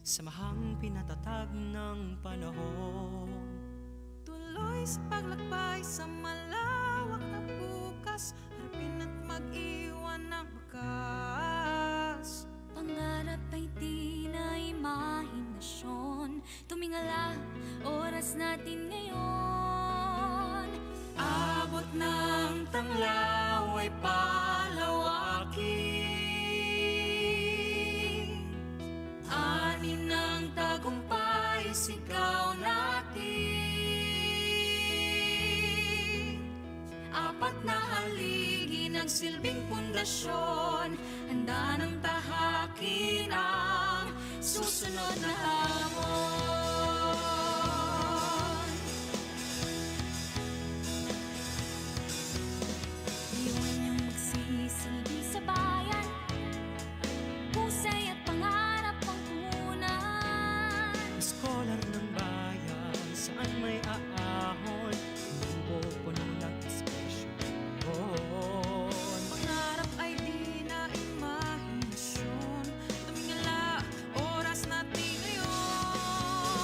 samahang pinatatag ng panahon. Tuloy sa paglakbay sa malawak na bukas, harapin at mag-iwan ng bakas. Pangarap ay di na imahinasyon, tumingala, oras natin ngayon. Abot ng tanglaw ay palawakin, ani ng tagumpay sigaw natin. Apat na haligi ng silbing pundasyon, handa ng tahakin ang susunod na hamon. Iwan niyong magsisilbi sa bayan, husay at pangarap ang punan. Scholar ng bayan, saan may aahon, puno ng inspirasyon. Pangarap ay di na imahinasyon, tumingala, oras natin ngayon.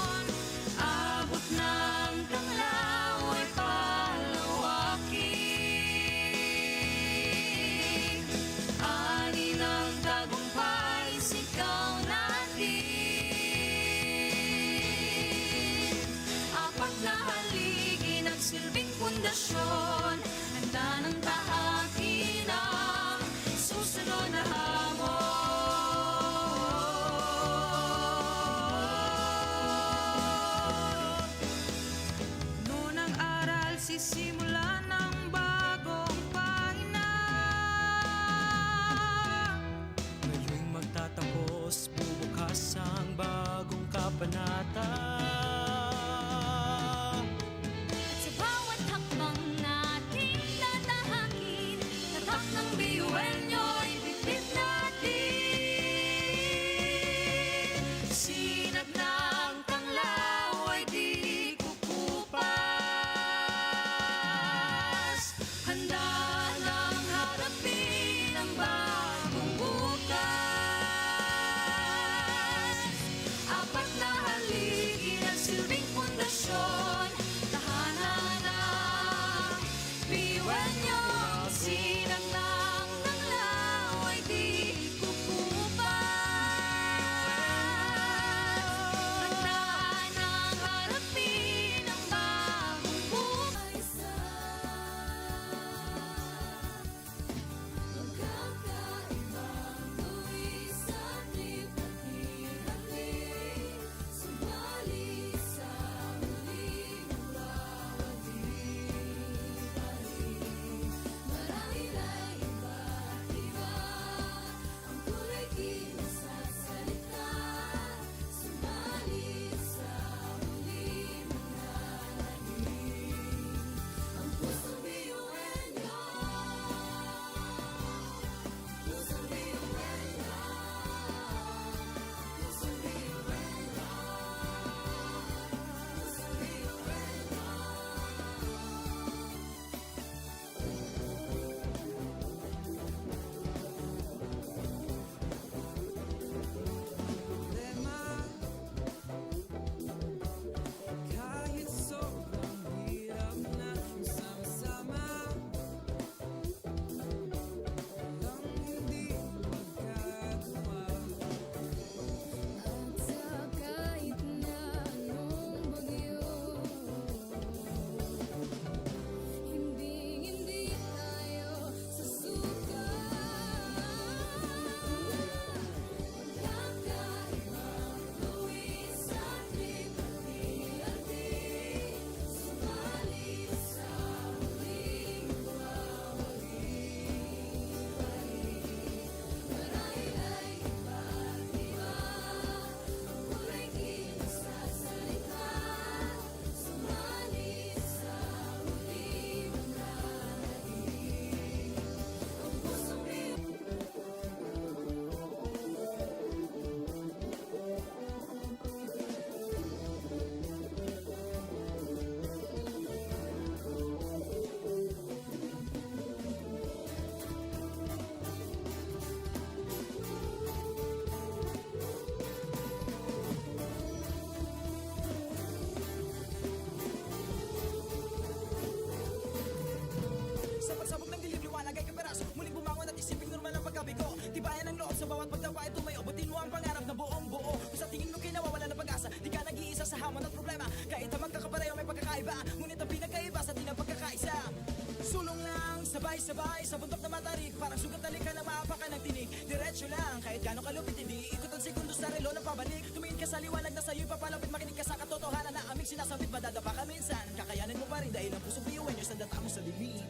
sabay sa bundok na matarik. Parang sugat na likha na maapakan ng tinig. Diretso lang, kahit gano'ng kalupit, hindi ikot ang segundo sa relo ng pabalik. Tumingin ka sa liwanag na sa'yo'y papalapit. Makinig ka sa katotohanan na aming sinasabit. Madadapa ka minsan, kakayanin mo pa rin dahil ang puso biyuin yung sandata mo sa dilim.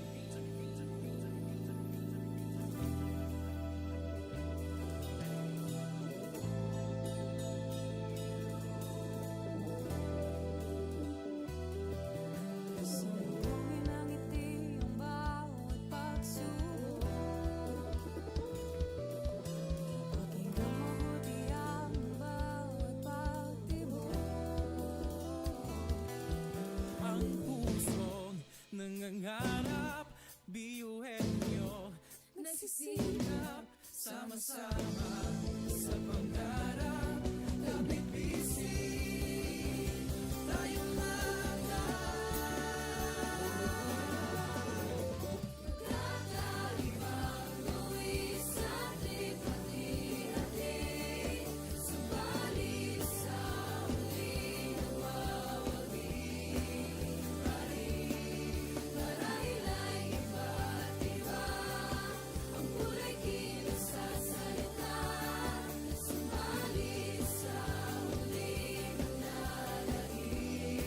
Sumugin ang ngiti ang bawat pagsubok. Pakinggan mabuti ang bawat pagtibok. Ang pusong nangangarap, biyuhin nyo, nagsisikap, sama-sama sa pangarap. Kapit bisig, tayong Kakaibang luwis sa ating pati-hati. Subalit sa huling nawawagi. Marahil ay iba't iba. Ang kulay kilos sa salita. Subalit sa huling nalagay.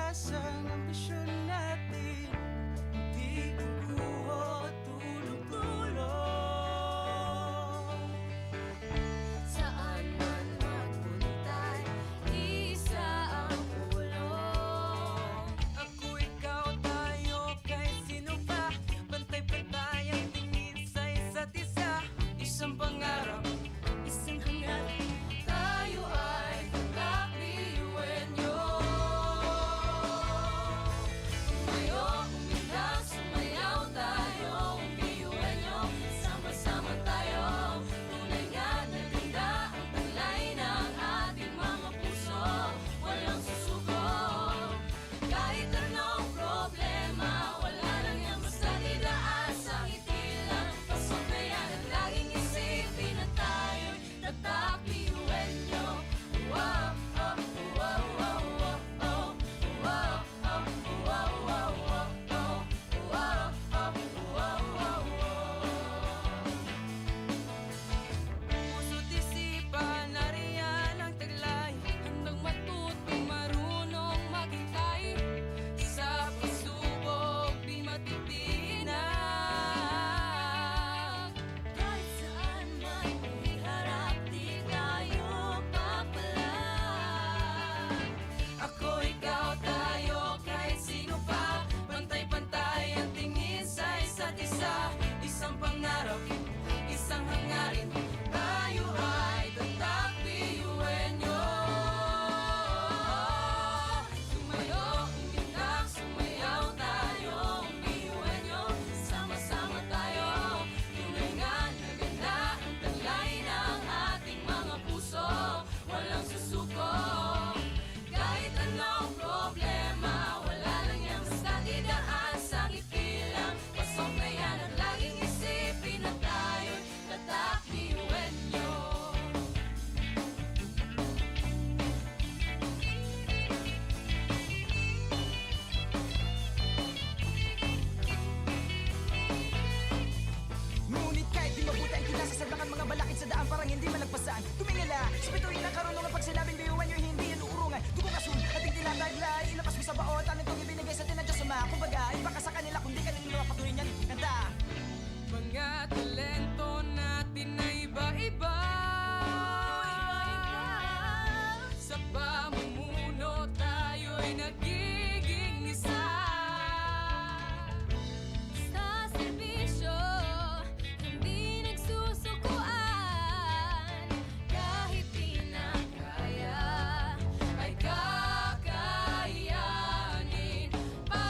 umaasa ang ambisyon natin, di kukuho at tulong-tulong. Saan man magpuntay, isa ang pulong. Ako, ikaw, tayo, kahit sino pa, pantay-pantay ang tingin sa isa't isa. Isang pangarap, Isang hangarin, tayo ay tagliwenyo. Tumayo, umilang, sumayaw tayo, umiwenyo. Sama-sama tayo, tunay nga na ganda ang taglay ng ating mga puso. Walang susuko, kahit anong problema, wala lang yan basta didaan sa ngiti lang. Pasok na yan at laging isipin na tayo'y tatakliwenyo. Wow, oh, wow, wow, wow, oh. Wow, oh, wow, wow, wow, oh. Wow, oh, wow, wow, wow. puso't isipan, nariyan ang taglay. Handang matuto, marunong maghintay. Sa pagsubok, di matitinag. Kahit saan man iharap, di tayo papalag. Ako, ikaw, tayo, kahit sino pa, pantay-pantay ang tingin sa isa't isa. Isang pangarap, isang hangarin, tayo ay tatakliwenyo. Tumayo, umilang, sumayaw tayo, umiwenyo. Sama-sama tayo, tunay nga na ganda ang taglay ng ating mga puso. Walang susuko, kahit anong problema, wala lang yan basta didaan sa ngiti lang. Pasok na yan at laging isipin na tayo'y tatakliwenyo. Ngunit kahit di mabuti ang kinasasadlakan mga balakid sa daan parang hindi malagpasan. Tumingala sa bituin ng karunungan pag sinabing biyuhan nyo hindi yan uurungan. Tugong asul ating tinataglay, ilapas mo sa baot ang itong ibinigay sa tinadya sa mga. Kumbaga, iba ka sa kanila kung di ka nila mapatuloy niyan. Kanta! Mga talento natin na iba-iba. Sa pamumuno tayo'y nagiging isa. Sa serbisyo, hindi nagsusukuan. Kahit di na kaya, ay kakayanin pa.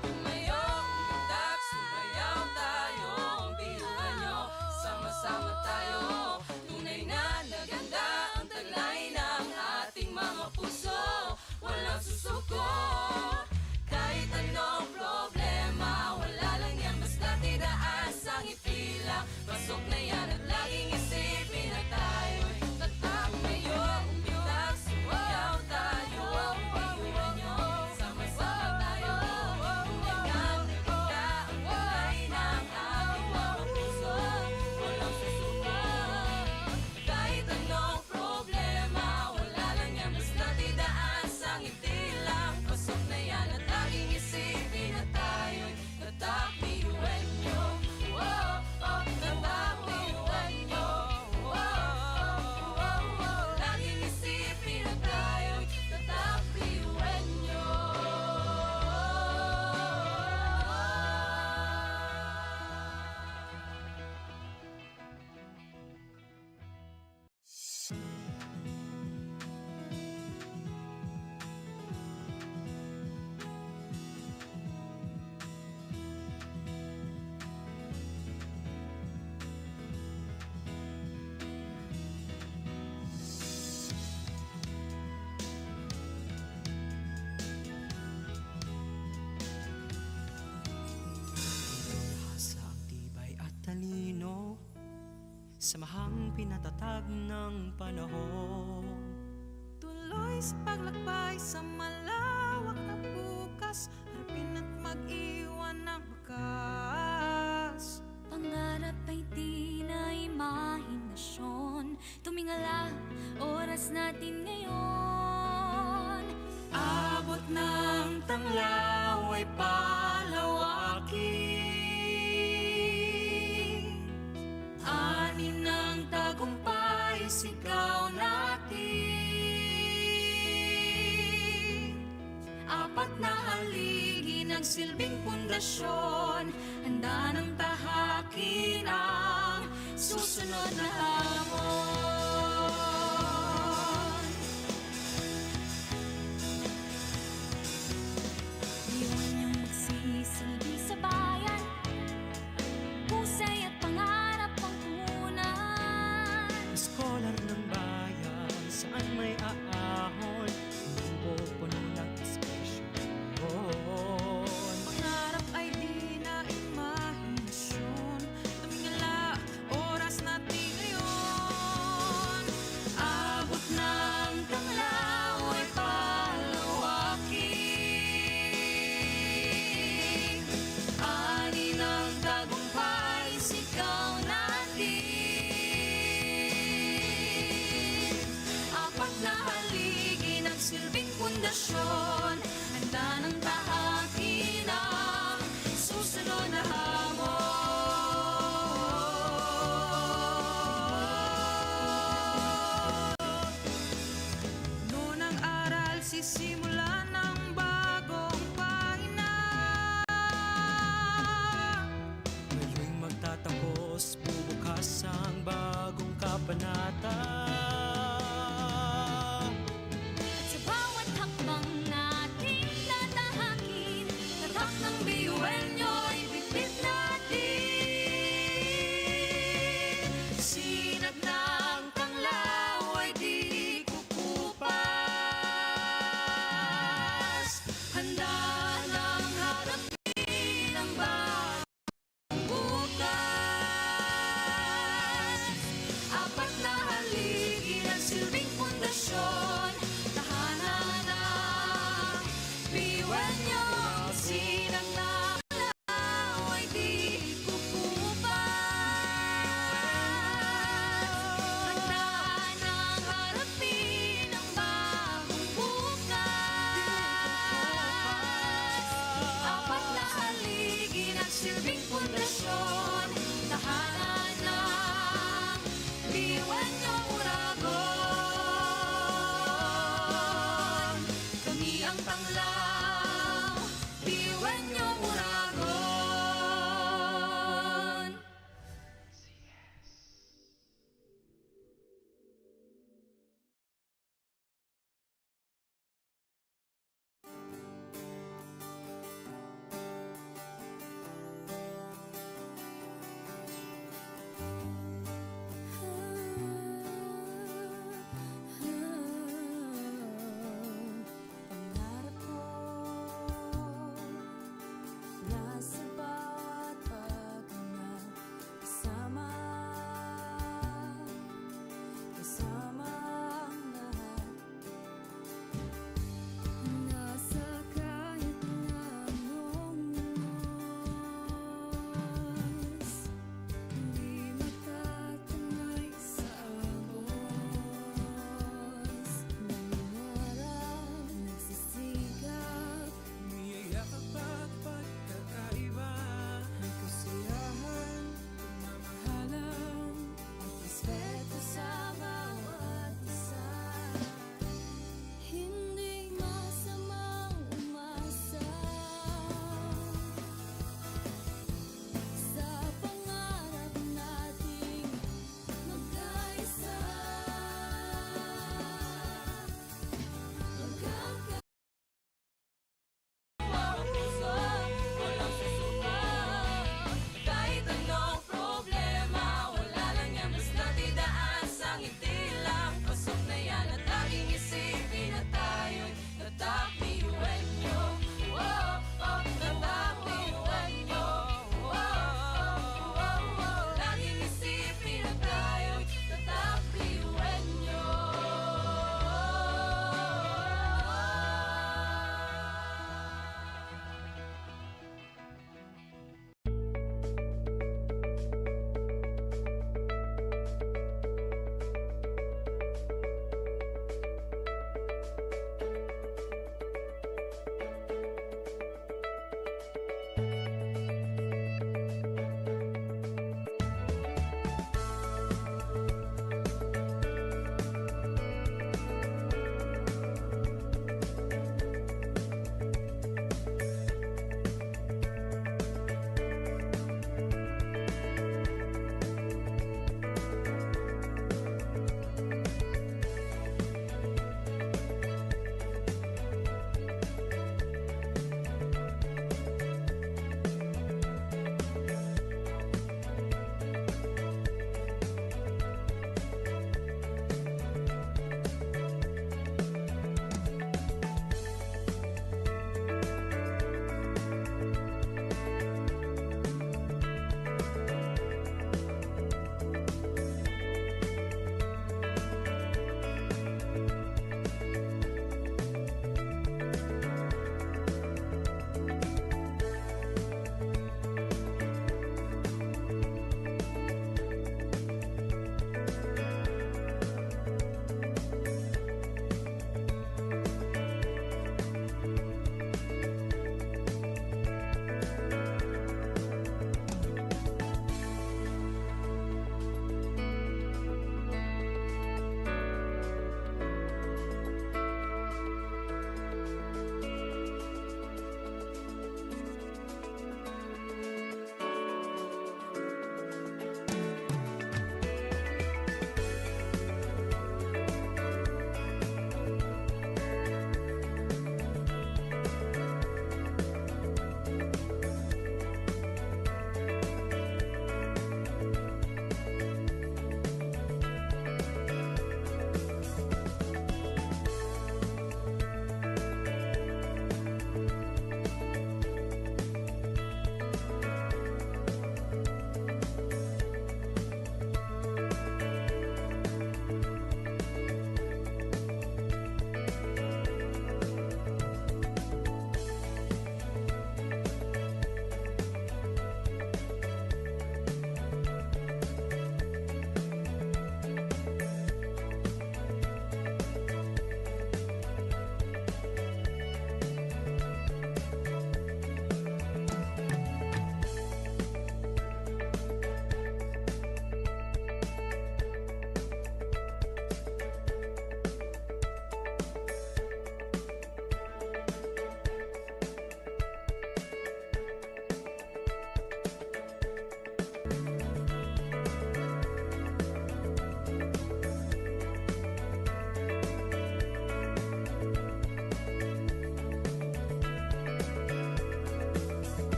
Tumayo, umundak, sumayaw tayo, biyuhan nyo, sama-sama tayo. Tunay na naganda ang taglay ng ating mga puso. Walang susuko, kahit anong problema, wala lang yan basta tidaan sa ngiti lang. Pasok na yan at laging isipin na tayo'y tatakmayo. Umundak, sumayaw tayo, biyuhan nyo, sama-sama tayo. Tunay na naganda ang taglay ng ating mga puso. Walang susuko, kahit anong problema, wala lang yan basta tidaan sa ngiti lang. Pasok na yan at laging isipin na tayo'y tatakliwenyo. Wow, oh, tatakliwenyo. Wow, oh, wow, laging isipin na tayo'y tatakliwenyo. Sa ang tibay at talino, samahang pinatatag ng panahon. Tuloy sa paglakbay sa malawak na bukas, harapin at mag-iwan ng bakas. Pangarap ay di na imahinasyon. Tumingala pundasyon, handa ng tahakin ang susunod na hamon. Iwan niyong magsisilbi sa bayan, husay at pangarap ang punan. Scholar ng bayan, saan may aahon, hindi pupuno ng espesyon. Pangarap ay di na imahinasyon, tumingala, oras natin ngayon. Abot ng tanglaw ay palawakin, ani ng tagumpay, sigaw natin. Apat na haligi ng silbing pundasyon, handa ng tahakin ang susunod na hamon. Noon ang aral, sisimula ng bagong pahina. Ngayon'y magtatapos, bubukas ang bagong kabanata. At sa bawat hakbang nating tatahakin, tatak ng biyuenyo'y bitbit natin. Sinag ng tanglaw ay di kukupas, handa ng harapin ang bagong bukas. Apat na haligi ng silbing pundasyon, tahanan ng biyuenyo. Sinag ng tanglaw ay di kukupas, handa ng harapin ang bagong bukas. Apat na haligi ng silbing pundasyon, tahanan ng biyuenyo Uragon. Kami ang tanglaw, biyuenyo Uragon.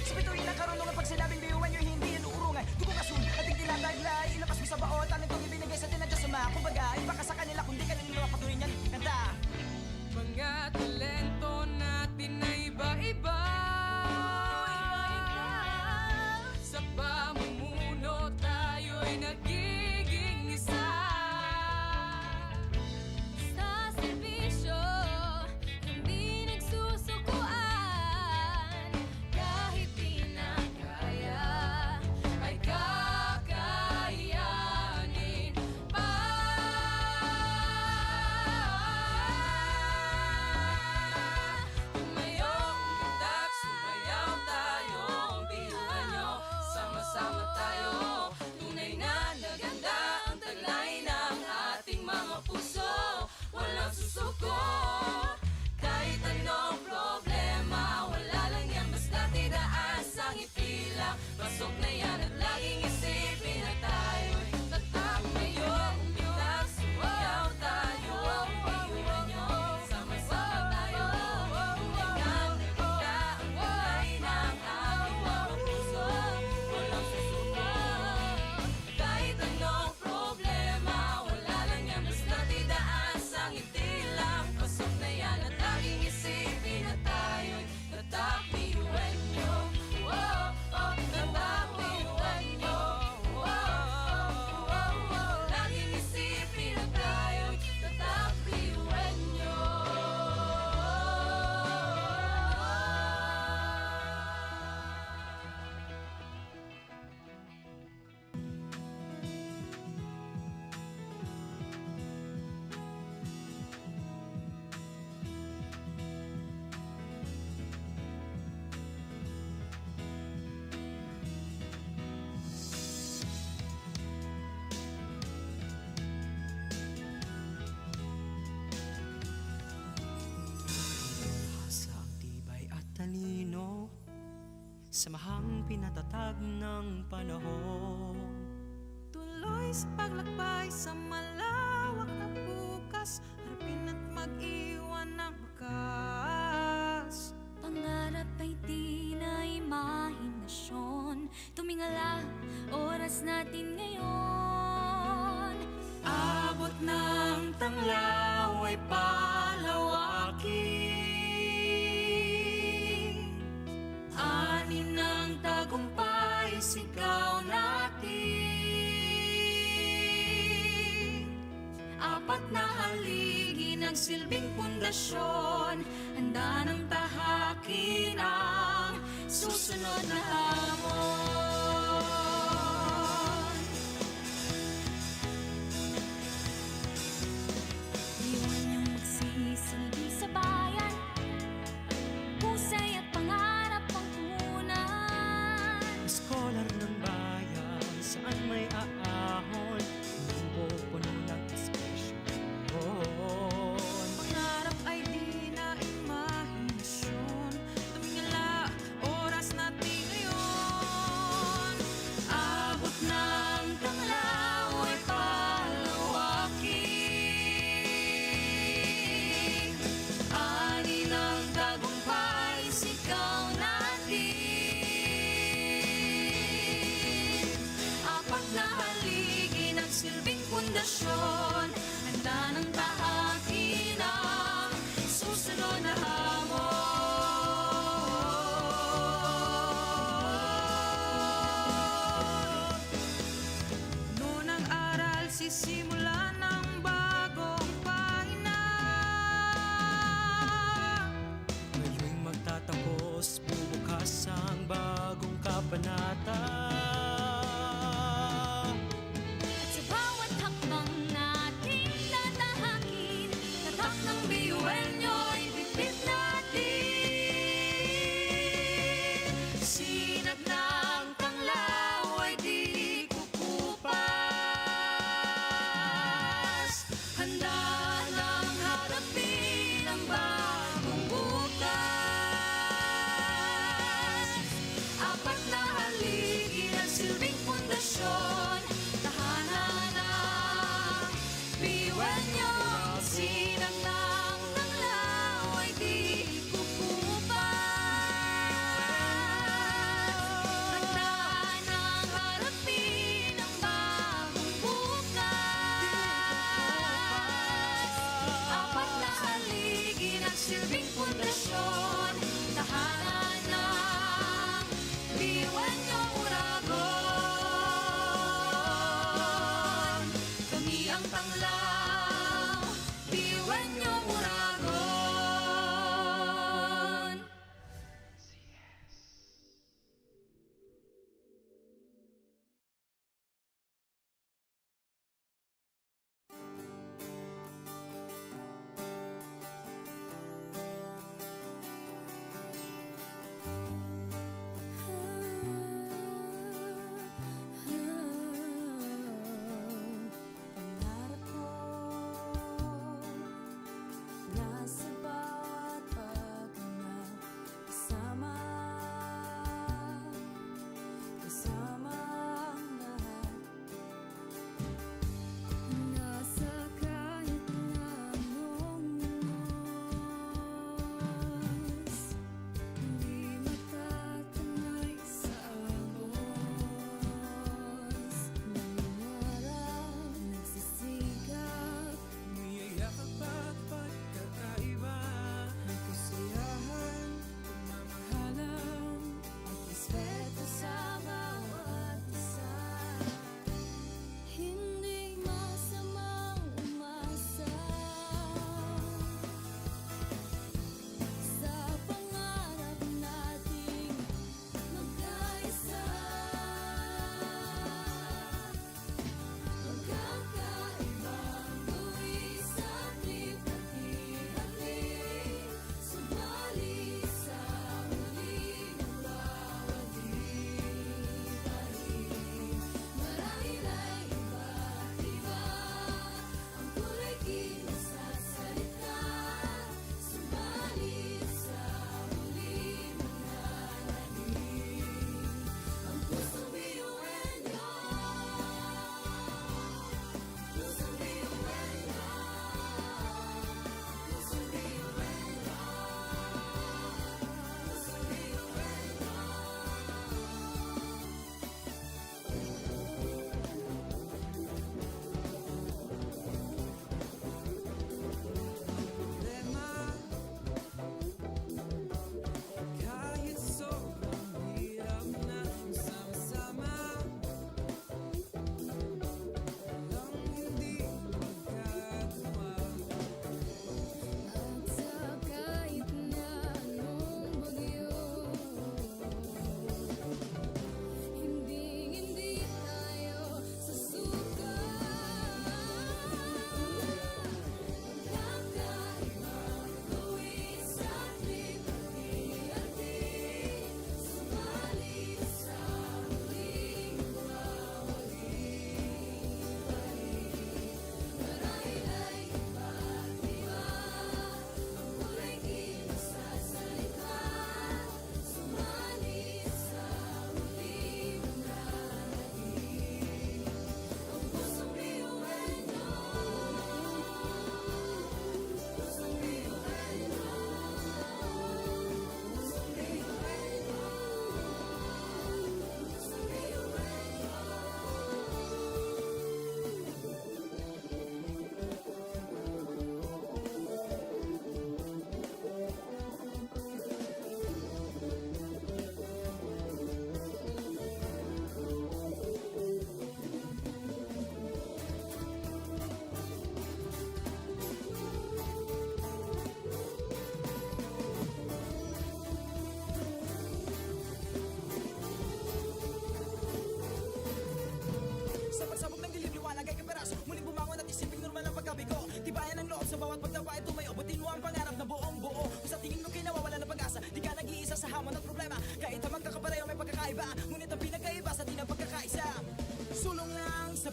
Sa bituin ng karunungan pag sinabing biyuan nyo hindi yan uurungan. Dugo kasun, ating tinataglay, ilabas mo sa baot. Ang itong ibinigay sa tinadya sa mga kumbaga, iba ka sa kanila kundi kanila patuloy niyan kanta. Mga talento natin na iba-iba. Sa pamumuno tayo'y nagiging isa. Sa serbisyo, hindi nagsusukuan. Kahit di na kaya, Ay kakayanin pa. Tumayo, umundak, sumayaw tayo. Ang biyuhan nyo, sama-sama tayo. Tunay na naganda ang taglay ng ating mga puso. Walang susuko, kahit anong problema. Wala lang yan, basta tinaas ang ipila. Pasok na yan at laging isipin na tayo'y tatak. Tumayo, umundak, sumayaw tayo. Ang biyuhan nyo, sama-sama tayo. Tunay na naganda ang taglay ng ating mga puso. Walang susuko, kahit anong problema. Wala lang yan, basta tinaas ang itilang. Pasok na yan at laging isipin na tayo'y tatak. Biyuhan nyo, oh, oh, tatak. Biyuhan nyo, oh, oh, oh, oh. Laging isipin na tayo'y tatak. Biyuhan nyo. Sa ang tibay at talino, samahang pinatatag ng panahon. Tuloy sa paglakbay sa malawak na bukas, harapin at mag-iwan ng bakas. pangarap ay di na imahinasyon. Tumingala, oras natin ngayon. Abot ng tanglaw ay palawakin. Ani ng tagumpay, sigaw natin. Apat na haligi nagsilbing pundasyon, handa ng tahakin ang susunod na hamon. Iwan niyong magsisilbi sa bayan. Husay at pangarap ang punan. Scholar ng bayan, saan may aahon, hindi pupunan ng espresyon. Pangarap ay di na imahinasyon. Tumingala, oras natin ngayon.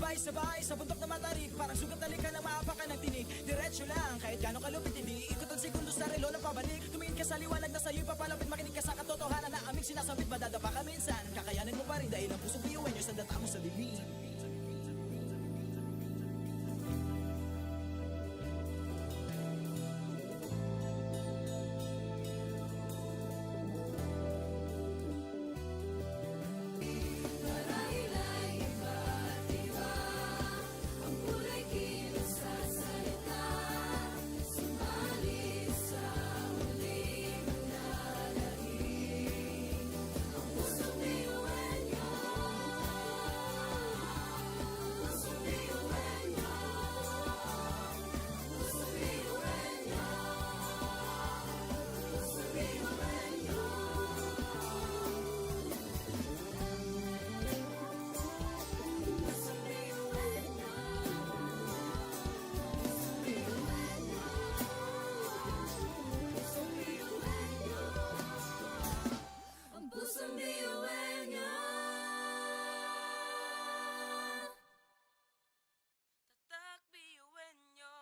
Sabay-sabay sa bundok na matarik, parang sugat na lika na maapakan ng tinig. Diretso lang, kahit gano'ng kalupit hindi ikot ang segundo sa relo na pabalik. Tumingin ka sa liwanag na sa'yo'y papalapit, makinig ka sa katotohanan na aming sinasabit. Madadapa ka minsan, kakayanin mo pa rin dahil ang pusong biyuin nyo sa data mo sa dilim. Marahilay iba't iba, ang kulay kilos sa salita, sumalit sa huling nalahing. Ang pusong biyuin nyo, pusong biyuin nyo, pusong biyuin nyo, pusong biyuin nyo. Ang pusong biyuin niya. Tatak biyuin nyo.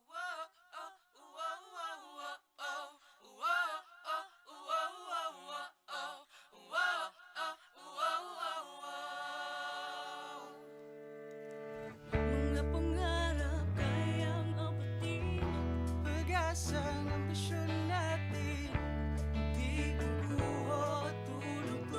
Wow, oh, wow, wow, wow, oh. Wow, oh, wow, wow, wow, oh. Wow, oh, wow, wow, wow. Mga pangarap kayang abutin, Pag-asang ambisyon natin, di kukuha tulog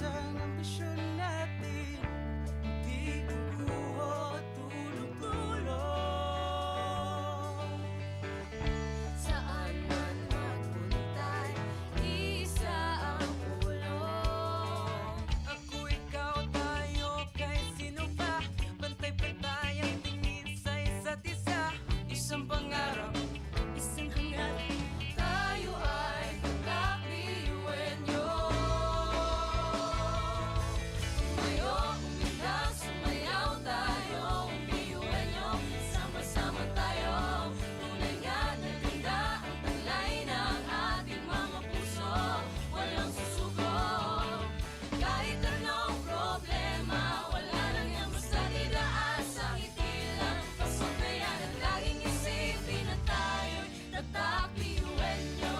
ang ambisyon natin, di guguho, tulog-tulog. Saan man magpuntay, isa ang ulo. Ako, ikaw, tayo, kahit sino pa, pantay-pantay ang tingin sa isa't isa. Isang pangarap, Isang hangarin, tayo ay magkakliwenyo. Tumayo, umilang, sumayaw tayo, umiwenyo. Sama-sama tayo, tunay nga na ganda ang taglay ng ating mga puso. Walang susuko, kahit anong problema, wala lang yan basta didaan sa ngiti lang. Pasok na yan at laging isipin na tayo'y nagkakliwenyo.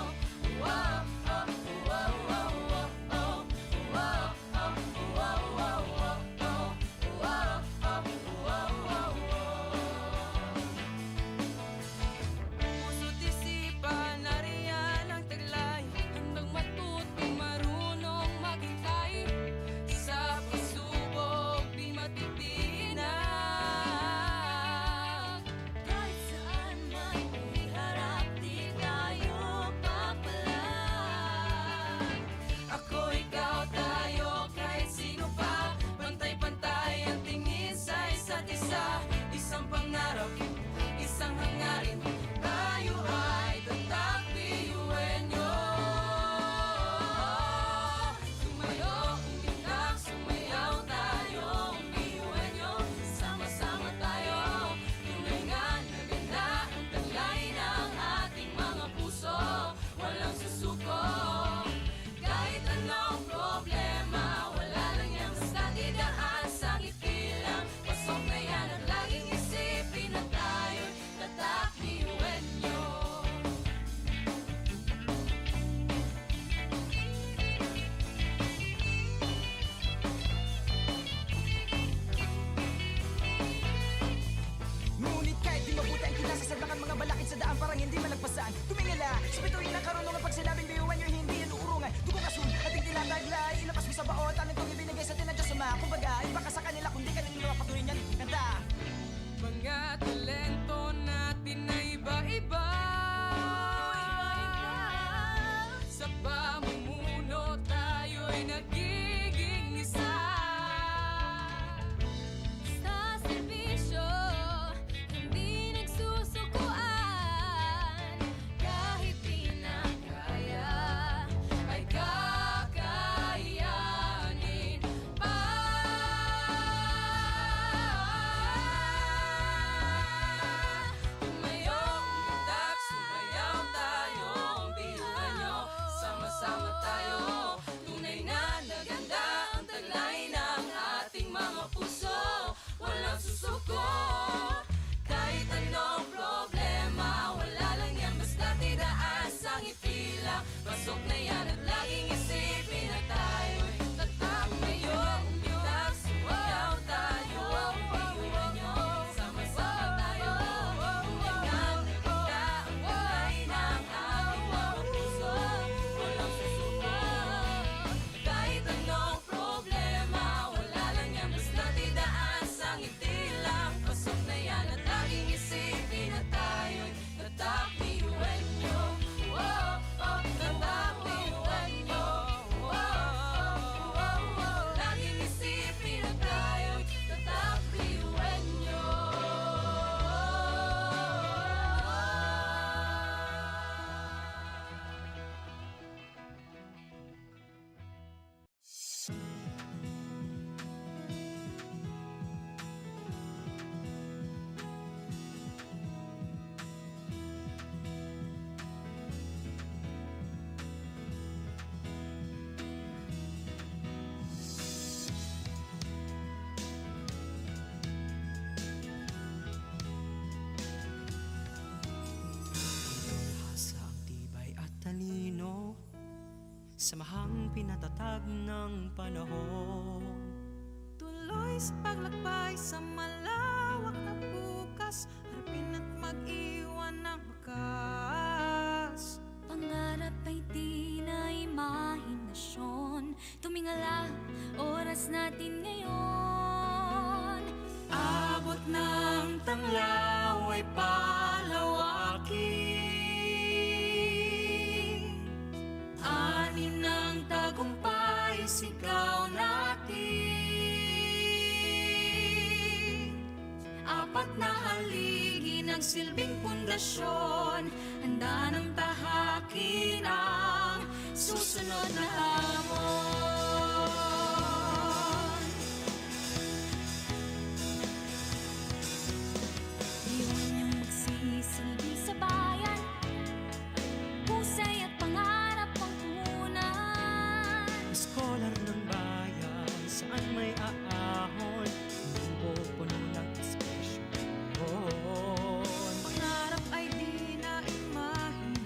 Wow, oh, wow, wow, wow, oh. Wow, oh, wow, wow, wow, oh. Wow, oh, wow, wow, wow. puso't isipan, nariyan ang taglay. Handang matuto, marunong maghintay. Sa pagsubok, di matitinag. Kahit saan man iharap, di tayo papalag. Ako, ikaw, tayo, kahit sino pa, pantay-pantay ang tingin sa isa't isa. Isang pangarap, isang hangarin, tayo ay tatakliwenyo. Tumayo, umilang, sumayaw tayo, umiwenyo. Sama-sama tayo, tunay nga na ganda ang taglay ng ating mga puso. Walang susuko, kahit anong problema, wala lang yan basta didaan sa ngiti lang. Pasok na yan at laging isipin na tayo'y tatakliwenyo. Ngunit kahit di mabuti ang kinasasadlakan mga balakid sa daan parang hindi malagpasan. Tumingala sa bituin ng karunungan pag sinabing biyuhan nyo hindi yan uurungan. Dugong asun, ating tinataglay, ilabas mo sa baot, anong itong ibinigay sa atin ng Diyos Ama. Kumbaga, iba ka sa kanila kundi kanila patuloy niyan kanta. Mga talento natin na iba-iba. Sa pamumuno tayo'y nagiging isa. Sa serbisyo, hindi nagsusukuan. Kahit di na kaya, ay kakayanin pa. Tumayo, umitak, sumayaw tayo, biyuhan nyo. Sama-sama tayo, tunay na naganda ang taglay ng ating mga puso. Walang susuko, kahit anong problema, wala lang yan basta tidaan sa ngiti lang. Pasok na yan at laging isipin na tayo'y tatakmayo. Umitak, sumayaw tayo, biyuhan nyo. Sama-sama tayo, tunay na naganda ang taglay ng ating mga puso. Walang susuko, kahit anong problema, wala lang yan basta tidaan sa ngiti lang. Pasok na yan at laging isipin na tayo'y tatakliwenyo. Wow, oh, tatakliwenyo. Wow, oh, wow, wow. Laging isipin na tayo'y tatakliwenyo. Sa ang tibay at talino, samahang pinatatag ng panahon. Tuloy sa paglakbay sa malawak na bukas, harapin at mag-iwan ng wakas. Pangarap ay di na imahinasyon. Tumingala oras natin ngayon. Abot ng tanglaw ay palawakin. Ani ng tagumpay, sigaw natin. Apat na haligi nagsilbing pundasyon, handa ng tahakin ang susunod na hamon. Iwan niyang magsisilbi sa bayan, husay at pangarap ang punan. Scholar ng bayan, saan may aahon, pupuno ng inspirasyon. Pangarap ay di na imahina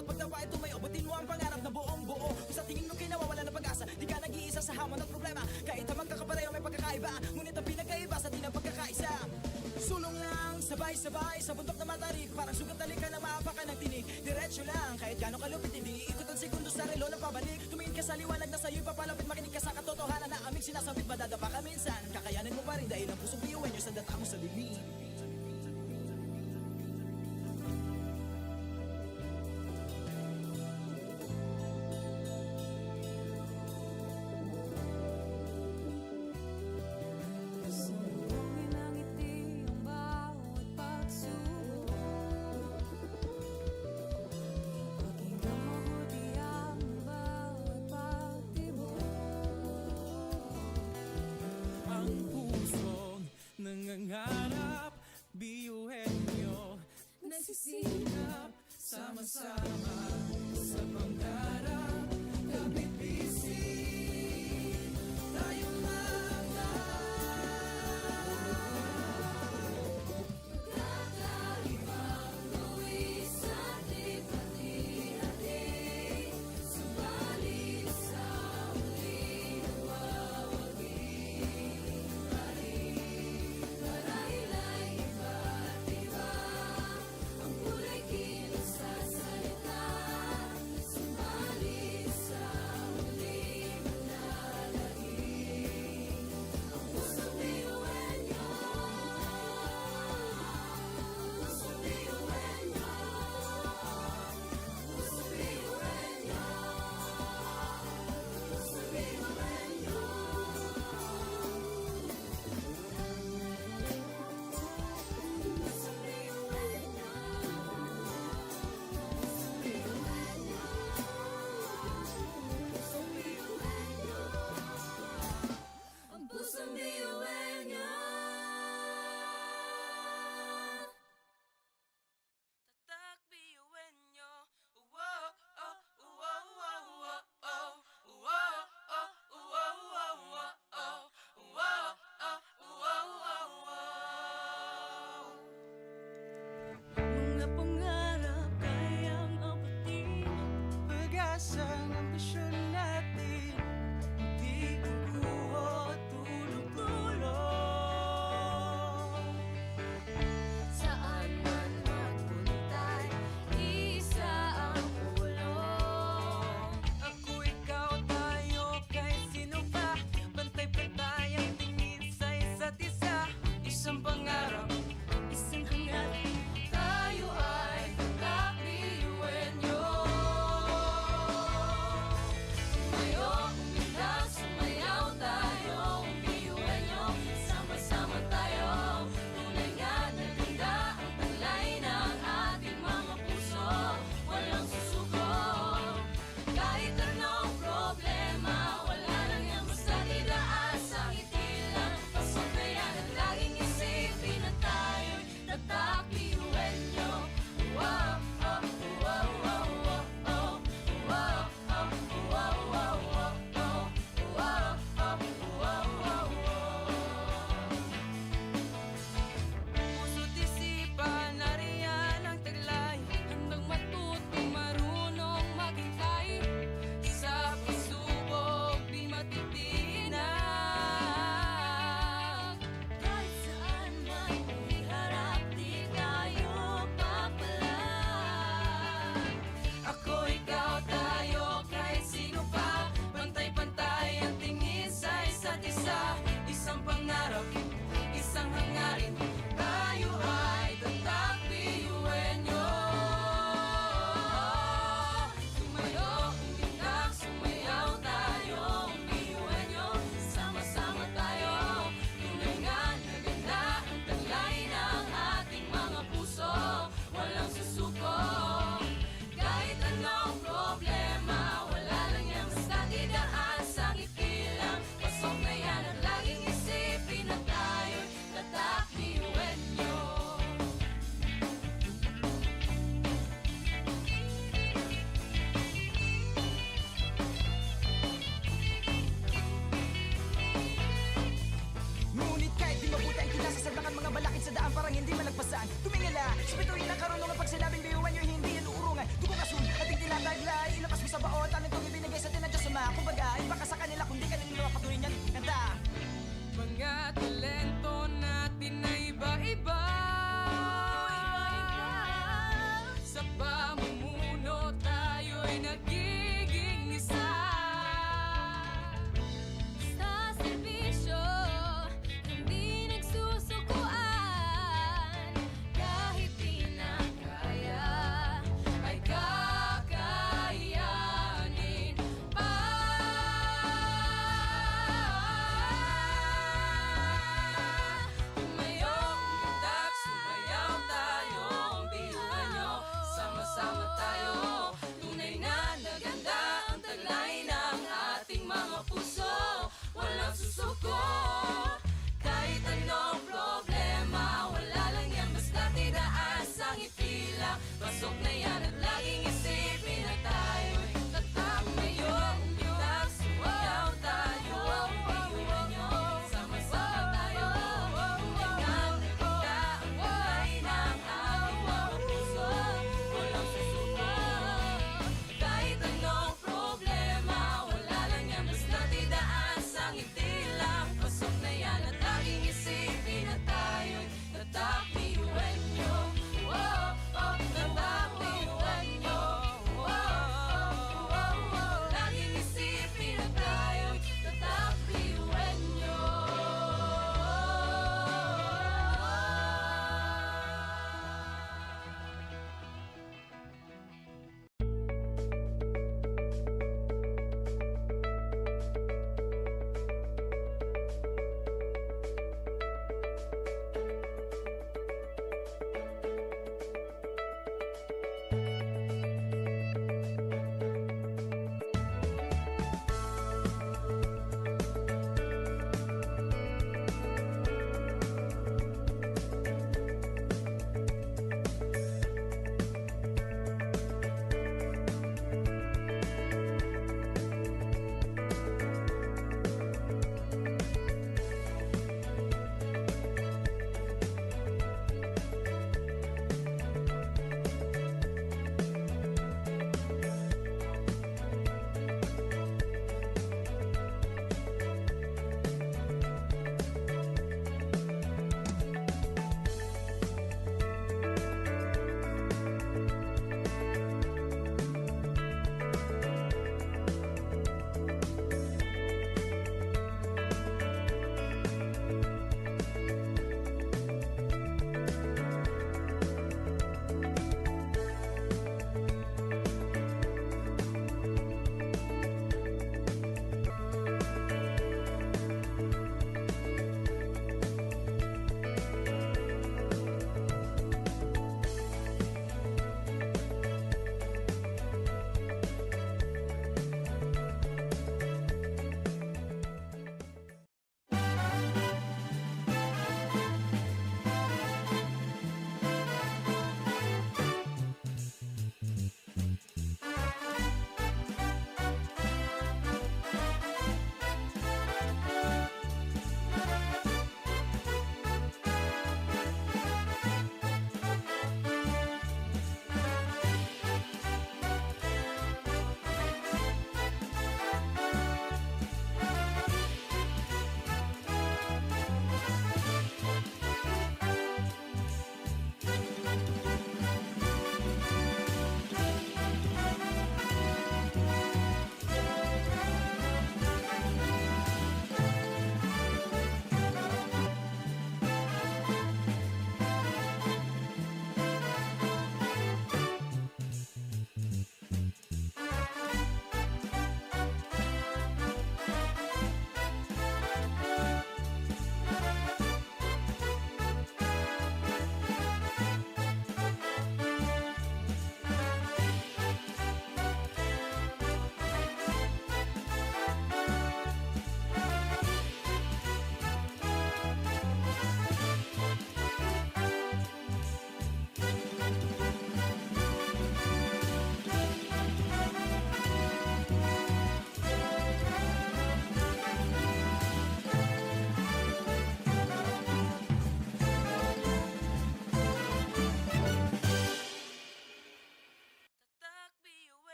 bawat pagtapa ay tumayo. Abutin mo ang pangarap na buong buo. Kung sa tingin mo kinawawala ng pag-asa, di ka nag-iisa sa hamon at problema. Kahit na magkakapareho may pagkakaiba, ngunit ang pinagkaiba sa di na pagkakaisa. Sulong lang, sabay-sabay sa bundok na matarik. Parang sugat na lika na maapakan ng tinig. Diretso lang, kahit gano'ng kalupit, hindi ikot ang segundo sa relo na pabalik. Tumingin ka sa liwanag na sa'yo'y papalapit. Makinig ka sa katotohanan na aming sinasabit. Madadapa ka minsan, kakayanin mo pa rin dahil ang pusong biyuin nyo sa data mo sa dilim. Sumugin ang ngiti ang bawat pagsubok. Paging mabuti ang bawat pagtibok. Ang pusong nangangarap, biyuhin nyo Nagsisikap sama-sama sa pangarap. Kapipisin tayong mga kakaibang luwis at ipati-hati. Subalit sa huli nagwawagi. Marahil ay iba't iba ang kulay kilos sa salita. Subalit sa huli manlalangin. Ang pusong biyuin nyo. Pusong biyuin nyo. Pusong biyuin nyo. Pusong biyuin nyo. Pusong biyuin nyo. Pusong biyuin nyo. Ang pusong biyuin nyo. Tatak biyuin nyo. Wow, oh, wow, wow, wow, oh. Wow, oh, wow, wow, wow, oh. Wow, oh, wow, wow, wow. mga pangarap kayang apatin. Pag-asa ng ambisyon natin, di kukuha tulog-tulog. Saan man magpunta'y isa ang ulong. Ako, ikaw, tayo, kahit sino pa. Pantay-pantay ang tingin sa isa't isa. Isang pangarap, Isang hangat, tayo ay tatak biyuin nyo.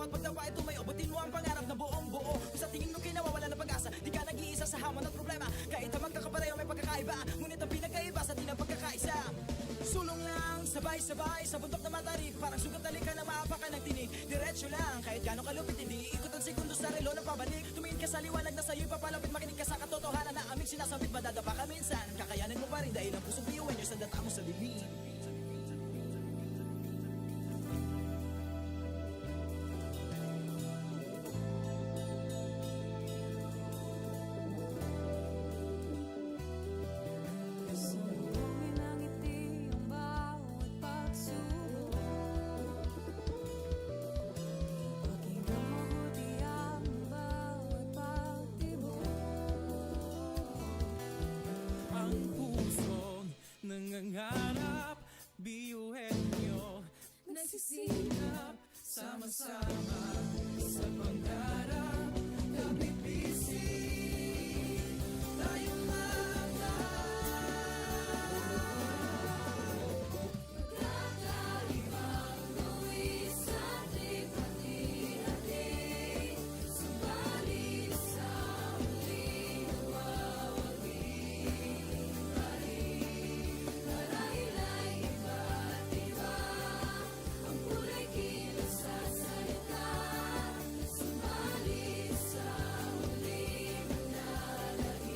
bawat pagdapa ito may abutin mo ang pangarap na buong buo. Kung sa tingin mo kinawawala ng pag-asa, di ka nag-iisa sa hamon at problema. Kahit ang magkakapareho may pagkakaiba, ngunit ang pinagkaiba sa di ng pagkakaisa. Sulong lang, sabay-sabay sa bundok na matarik, parang sugat na lika na maapakan ng tinig. Diretso lang, kahit gano'ng kalupit, hindi ikot ang segundo sa relo na pabalik. Tumingin ka sa liwanag na sa'yo'y papalapit, makinig ka sa katotohanan na aming sinasabit. Madadapa ka minsan, kakayanin mo pa rin dahil ang pusong biyuin nyo sa data mo sa bibig. Sumuhin ang ngiti ang bawat pagsubok. Pakinggan mabuti ang bawat pagtibok. Ang pusong nangangarap, biyuhin nyo Nagsisikap sama-sama sa pangarap. Kapipising tayong mga Kakaibang buwis sa ating hati-hati. Subalit sa muling nawawagi pa rin. Marahil ay iba't iba ang kulay kilos sa salita. Subalit sa muling manlalahim.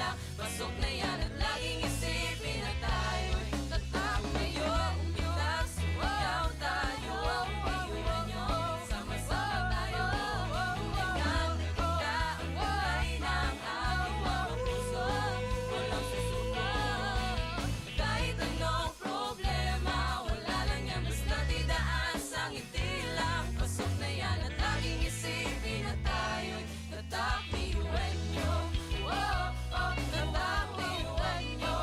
lang. Pasok na yan at laging isipin na tayo'y tatak ngayon. Umitak, sumayaw tayo, biyuhan nyo, sama-sama tayo. Tunay na ganda ang kulay ng ating mga puso. Walang susuko, kahit anong problema, wala lang yan basta didaan sa ngiti lang. Pasok na yan at laging isipin na tayo'y tatak biyuhan nyo. Tatak biyuhan nyo.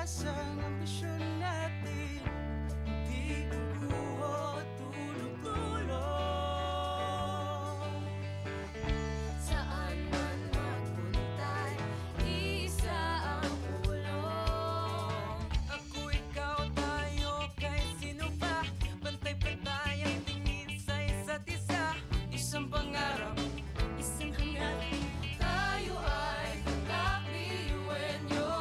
pag-asang ambisyon natin di kukuho tulog-tulog. Saan man magpunta'y isa ang ulo. Ako, ikaw, tayo, kahit sino pa, pantay-pantay ang tingin sa isa't isa. Isang pangarap, Isang hangarin, tayo ay magkakiyuwenyo.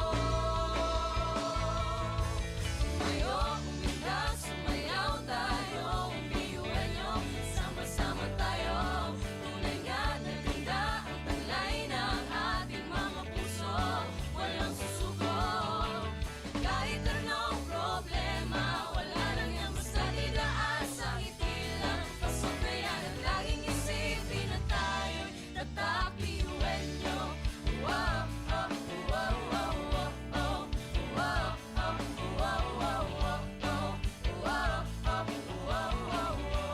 Tumayo, umilag, sumayaw tayo, umbiyuwenyo. Sama-sama tayo, tunay nga na ganda ang taglay ng ating mga puso. Walang susuko, kahit anong problema, wala lang yan basta didaan sa ngiti lang. Pasok na yan ang laging isipin na tayo'y tatakiyuwenyo. Wow, oh, wow, wow, wow, oh. Wow, oh, wow, wow, wow, oh. Wow, oh, wow, wow, wow.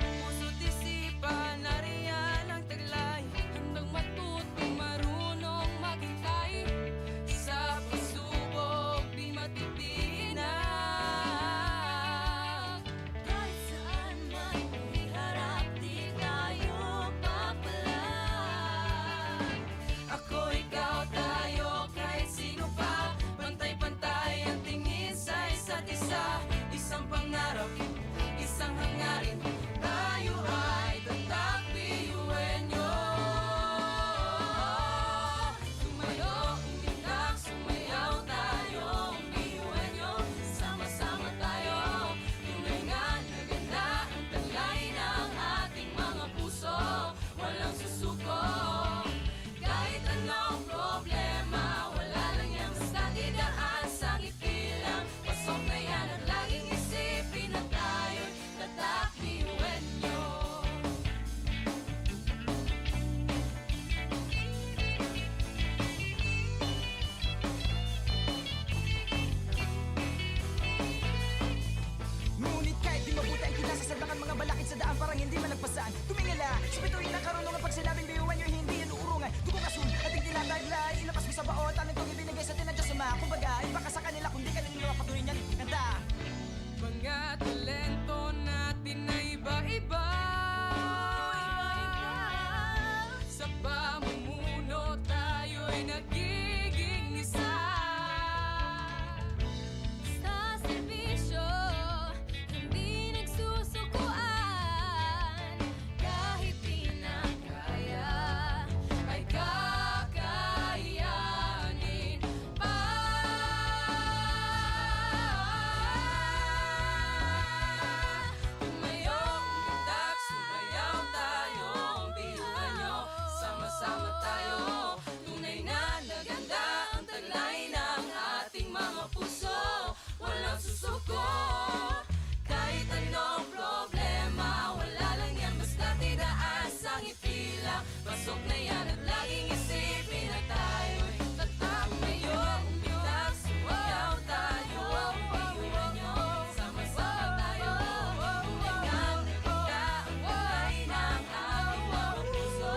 puso't isipan, nariyan ang taglay. Handang matutong marunong maghintay, Sa pagsubok, di matitinag. kahit saan man iharap, di tayo papalag. Ako, ikaw, tayo, kahit sino pa, pantay-pantay ang tingin sa isa't isa. Isang pangarap, isang hangarin, tayo ay tatakbiyuwenyo. Tumayo, umilag, sumayaw tayo, umbiyuwenyo. Sama-sama tayo, tunay nga na ganda ang taglay ng ating mga puso. Walang susuko, kahit anong problema, wala lang yan basta didaan sa ngiti lang. Pasok na yan at laging isipin na tayo'y tatakbiyuwenyo. Ngunit kahit di mabuti ang kinasasadlakan mga balakid sa daan parang hindi malagpasan. Tumingala sa bituin ng karunungan pag sinabing biyuan nyo hindi yan uurungan. Dugong asul at hindi nataglay ilabas mo sa baon. Talent kong ibinigay sa tinadya sa mga kumbaga. Baka sa kanila kundi kanila patuloy niyan kanta. Mga talento natin na iba-iba. Sa pamumuno tayo'y nagiging isa. Sa serbisyo, hindi nagsusukuan. Kahit di na kaya, ay kakayanin pa. Tumayo, umitak, sumayaw tayo, umbiyuhan nyo. Sama-sama tayo, tunay na naganda ang taglay ng ating mga puso. Walang susuko, kahit anong problema, wala lang yan basta tidaan sa ngiti lang. Pasok na yan at laging isipin na tayo'y tatakmayo. Umitak, sumayaw tayo, umbiyuhan nyo. Sama-sama tayo, tunay nga naganda ang taglay ng ating mga puso.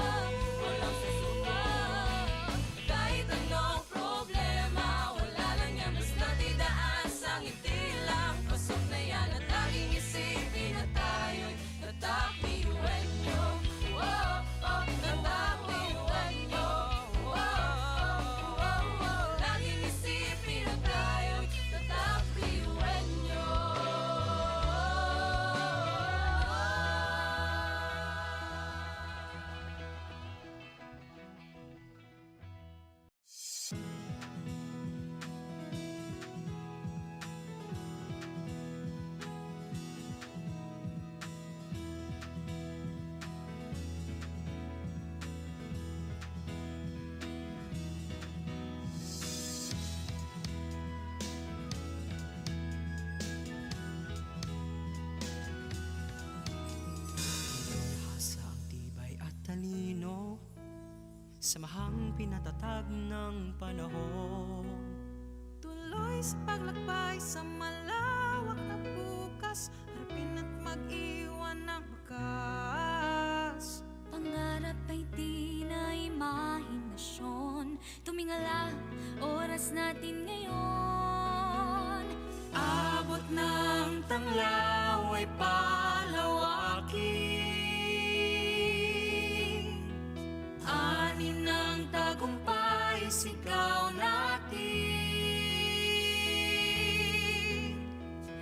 Walang susuko, kahit anong problema, wala lang yan basta tidaan sa ngiti lang. Pasok na yan at laging isipin na tayo'y tatakbiyuwenyo. Wow, oh, tatakbiyuwenyo. Wow, oh, wow, wow. Laging isipin na tayo'y tatakbiyuwenyo. Hasa ang tibay at talino, samahang pinatatag ng panahon. Tuloy sa paglakbay sa malawak na bukas, harapin at mag-iwan ng wakas. Pangarap ay di na imahinasyon. Tumingala oras natin ngayon. Abot ng tanglaw ay palawakin, ani ng tagumpay sigaw natin.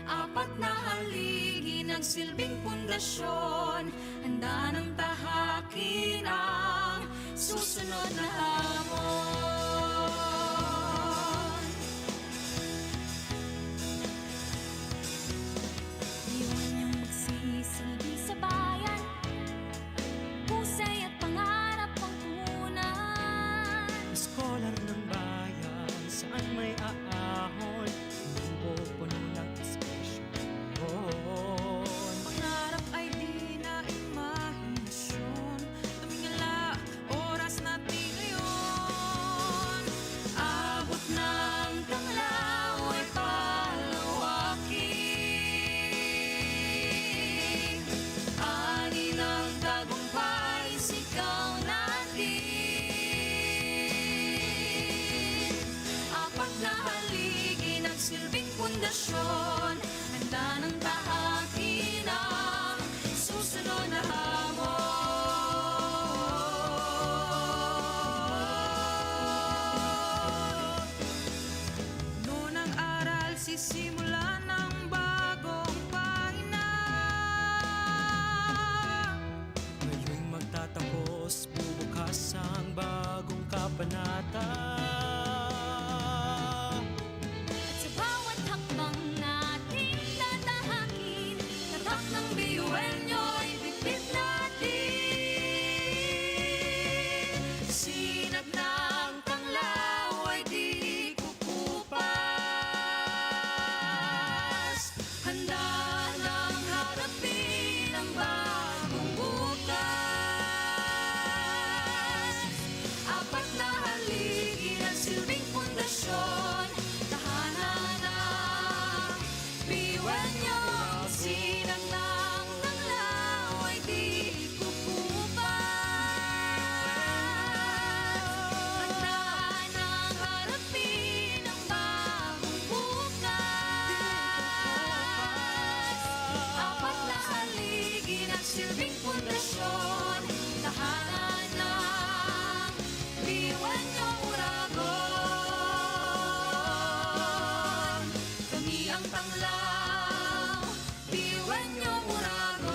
Apat na haligi ng silbing pundasyon, handa ng tahakin ang susunod na hamon. Iwan niyong magsisilbi sa bayan, husay at pangarap ang punan. Scholar ng bayan, saan may aahon, mundo puno ng inspirasyon. Pangarap ay di na imahinasyon, tumingala, oras natin ngayon. Abot ng tanglaw ay palawakin, ani ng tagumpay sigaw natin. Apat na haligi ng silbing pundasyon, handa ng tahakin ang susunod na hamon. Noon ang aral, sisimula ng bagong pahina. Ngayong magtatapos, bubukas ang bagong kabanata. At sa bawat hakbang nating tatahakin, Tatak ng biyuenyo'y bitbit natin. Sinag ng tanglaw ay di kukupas, handa ng harapin ang bagong bukas. Apat na haligi ng silbing pundasyon, tahanan ng biyuenyo. Sinag ng tanglaw ay di kukupas, handa ng harapin ang bagong bukas. Apat na haligi ng silbing pundasyon, tahanan ng biyuenyo Uragon. Kami ang tanglaw, biyuenyo Uragon.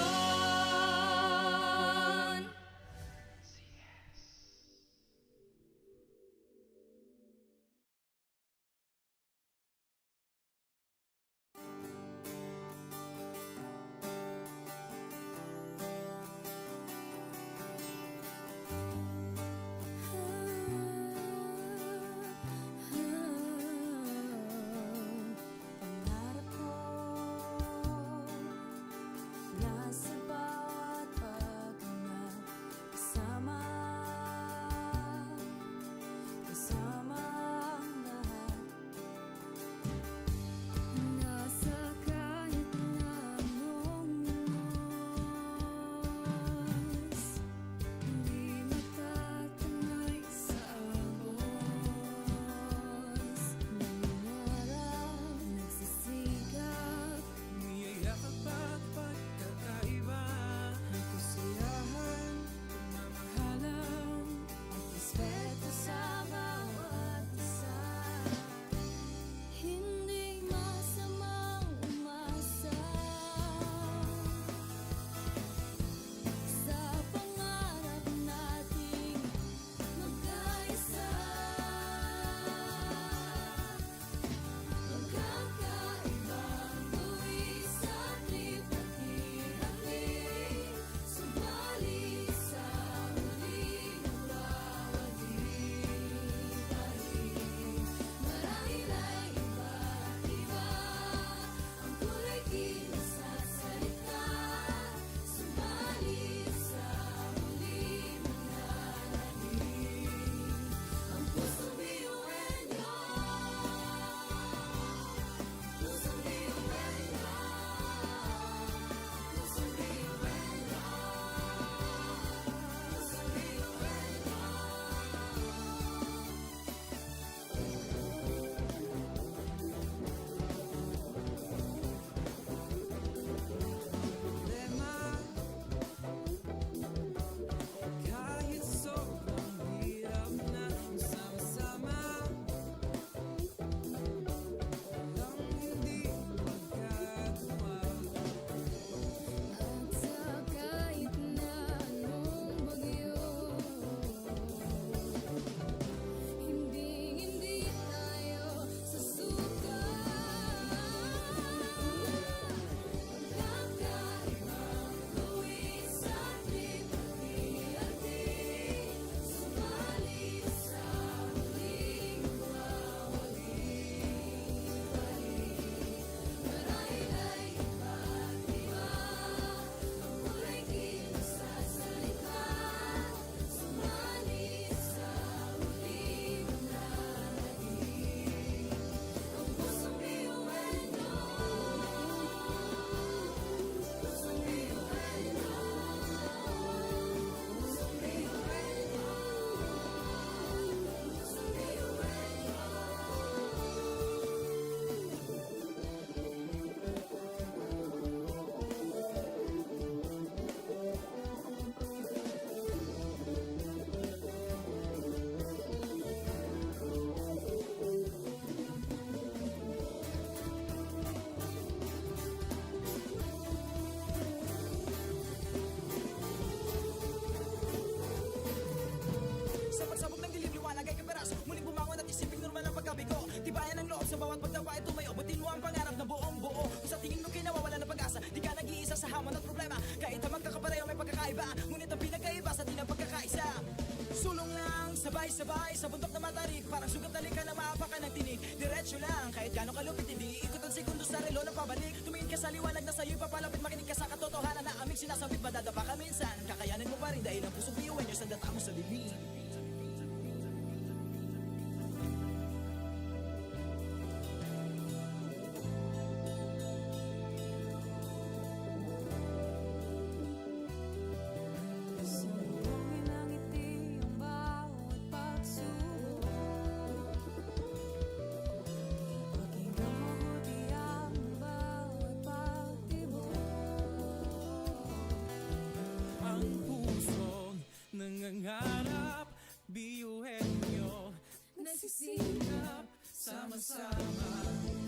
Ngunit ang pinagkaiba sa di ng pagkakaisa, sulong lang, sabay-sabay sa bundok na matarik. Parang sugat na lika na maapakan ng tinig. Diretso lang, kahit gano'ng kalupit hindi ikot ang segundo sa relo na pabalik. Tumingin ka sa liwanag na sa'yo'y papalapit. Makinig ka sa katotohanan na aming sinasabit. Madadapa ka minsan, kakayanin mo pa rin dahil ang pusong biyuan nyo sa data mo sa dilim. Sumbongin ang ngiti ang bawat pagsubok. Pakinggan mabuti ang bawat pagtibok. Ang pusong nangangarap, biyuhin nyo, Nagsisikap sama-sama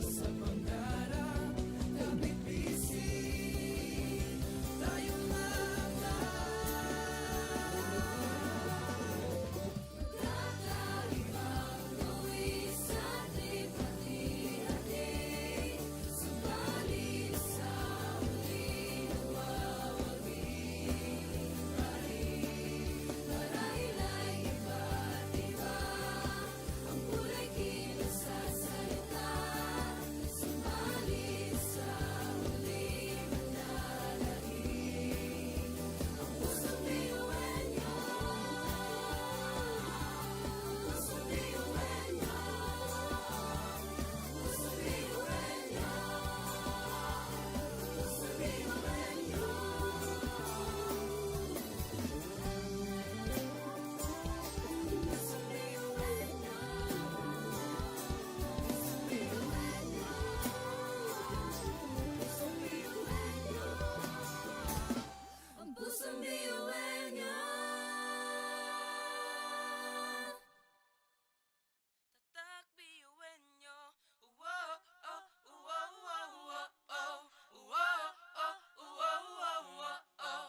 sa pangarap. Kapit bisig, tayong kakaibang luwi sa ating pati-hati. Subalit sa huli nawawagi. Marahil ay iba't iba ang kulay kilos sa salita. Subalit sa huli manlalahig. Ang pusong biyuhan niyo, pusong biyuhan niyo, pusong biyuhan niyo, pusong biyuhan niyo. Pusong biyuhan niyo, pusong biyuhan niyo, ang pusong biyuhan niyo. Tatak biyuhin nyo. Wow, oh, wow, wow, wow, oh. Wow, oh, wow, wow, wow, oh.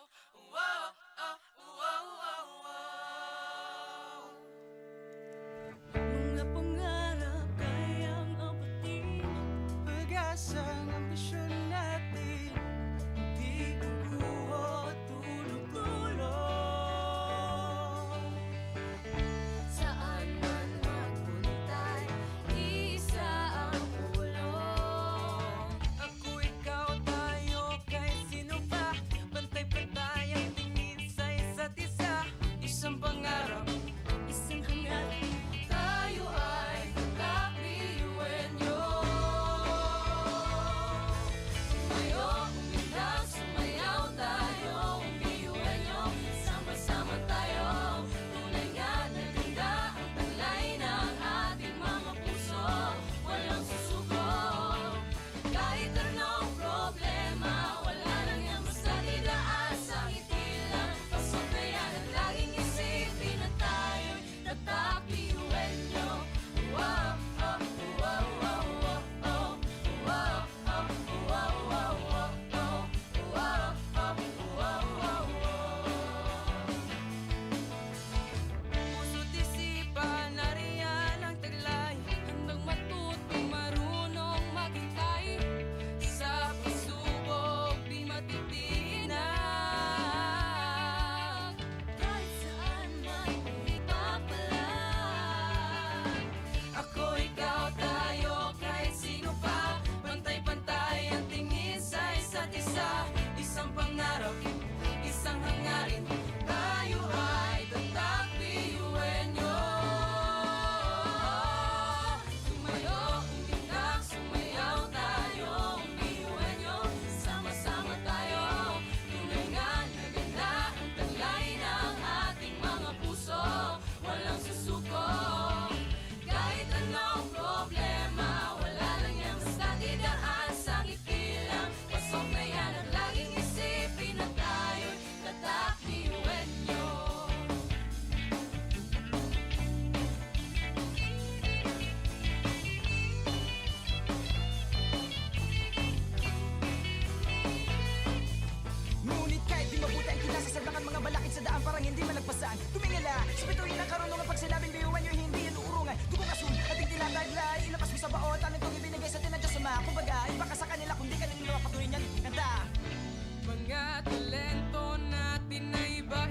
Wow, oh, wow, wow, wow. Mga pangarap kayang abutin. pag-asa ng ambisyon natin, di kukuha tulog-tulog. Saan man magpuntay, isa ang pulong. Ako, ikaw, tayo, kahit sino pa. Pantay-pantay ang tingin sa isa't isa. Isang pangarap, Isang hangarin, tayo ay kakabiyuhin nyo. Tumayo, umilag, sumayaw tayo, biyuhin nyo. Sama-sama tayo, tunay nga na ganda ang taglay ng ating mga puso. Walang susuko, kahit anong problema, wala lang yan basta didaan sa ngiti lang. Pasok na yan at laging isipin na tayo'y tatak biyuhin nyo. Wow, oh, wow, wow, wow, oh. Wow, oh, wow, wow, wow, oh. Wow, oh, wow, wow, wow. puso't isipan, nariyan ang taglay. Handang matutong marunong maghintay. Sa pagsubok, di matitinag. Kahit saan man ipapalag. Ako, ikaw, tayo, kahit sino pa. Pantay-pantay ang tingin sa isa't isa. Isang pangarap, isang hangarin. Tayo ay tatak biyuhin nyo. Tumayo, umilag, sumayaw tayo, biyuhin nyo. Sama-sama tayo, tunay nga na ganda ang taglay ng ating mga puso. Walang susuko, kahit anong problema, wala lang yan basta didaan sa ngiti lang. Pasok na yan at laging isipin na tayo'y tatak biyuhin nyo. Ngunit kahit di mabuti ang kinasasaglakan mga balakid sa daan parang hindi man nagpasaan. Tumingala, sa bituin ng karunungan pag sinabing biyuhan nyo hindi yan uurungan. Dugong asun, ating tinataglay, ilabas mo sa baot, ano itong ibinigay sa tinadya sama. Kumbaga, iba ka sa kanila kung di ka nila mapatuloy niyan. Kanta! Mga talento natin na iba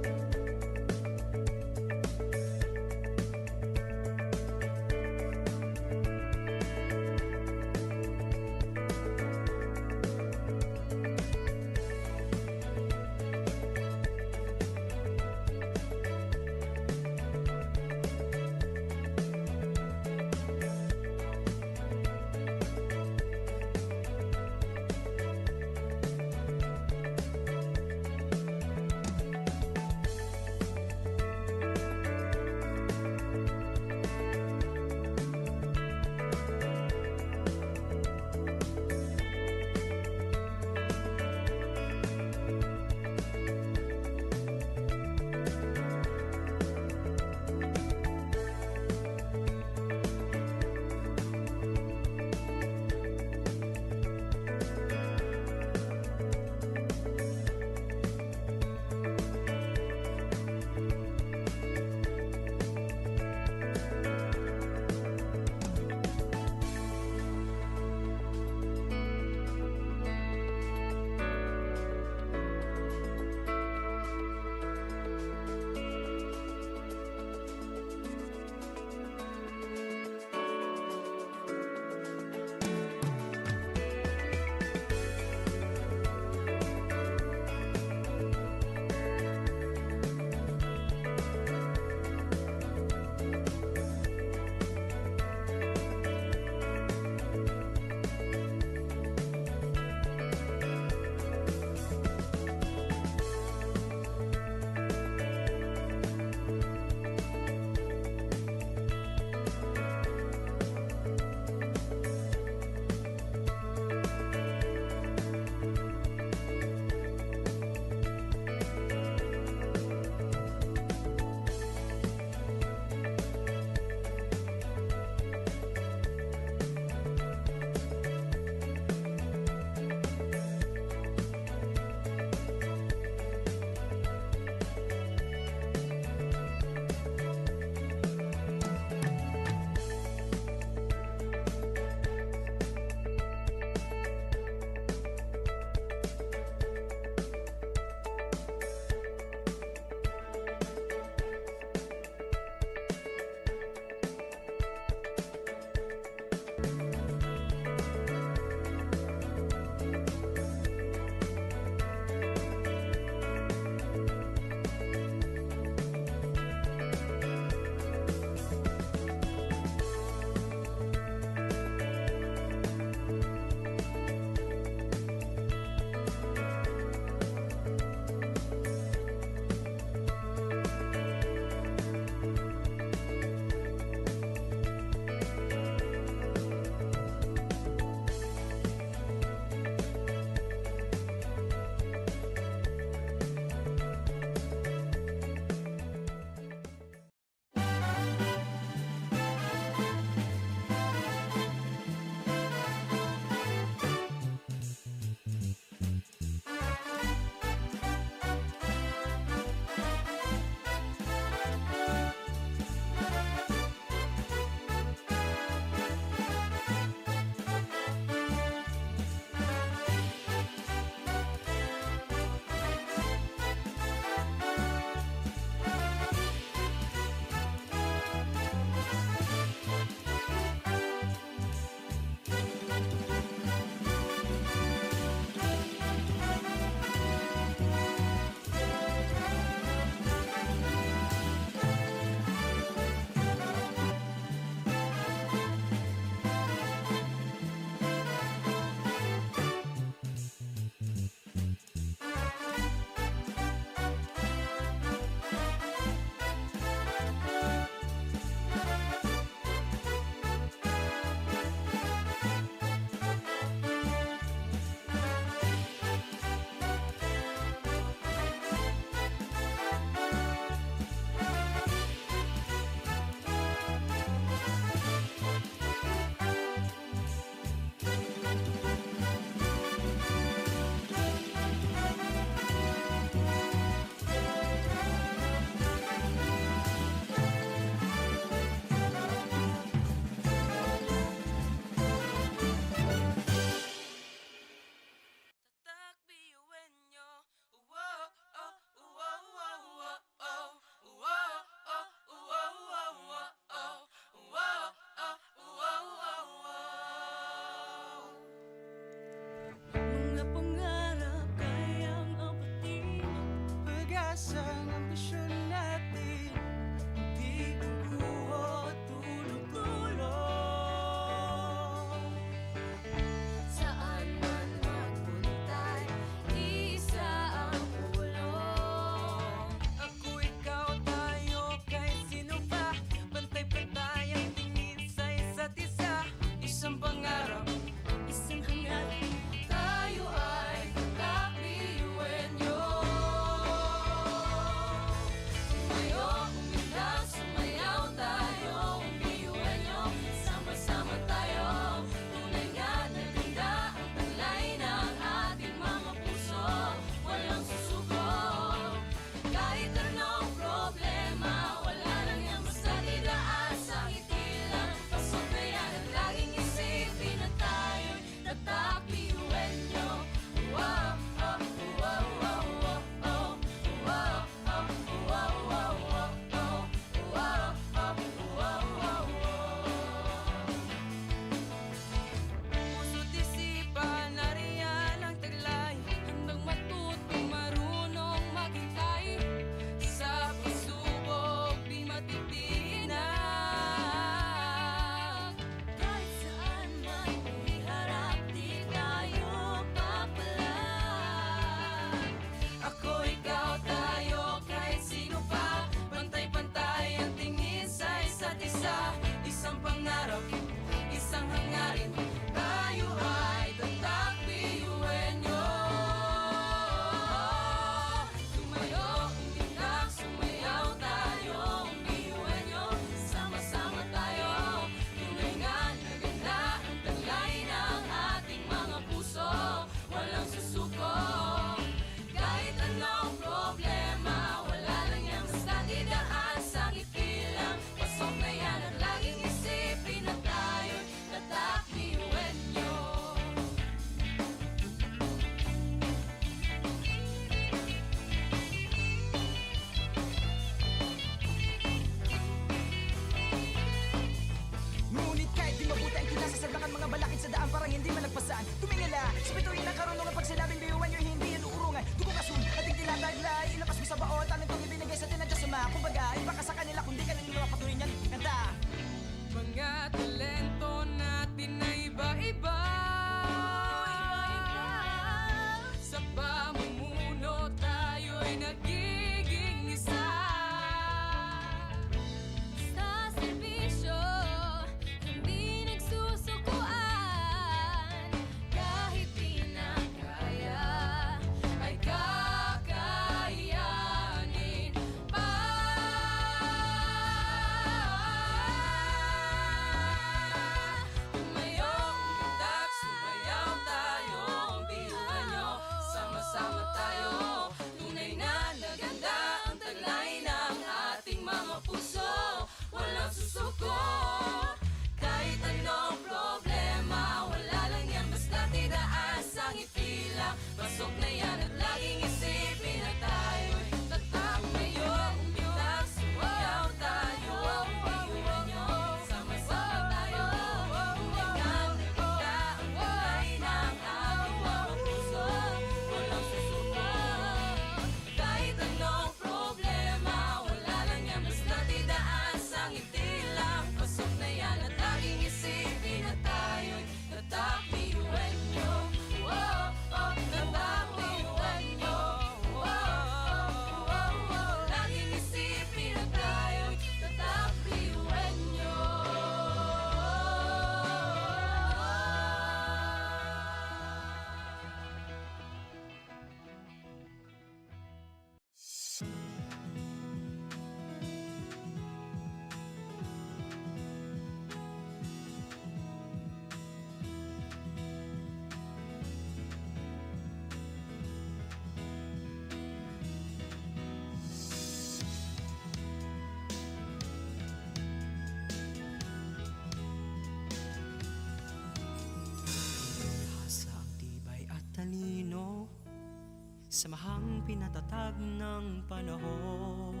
samahang pinatatag ng panahon.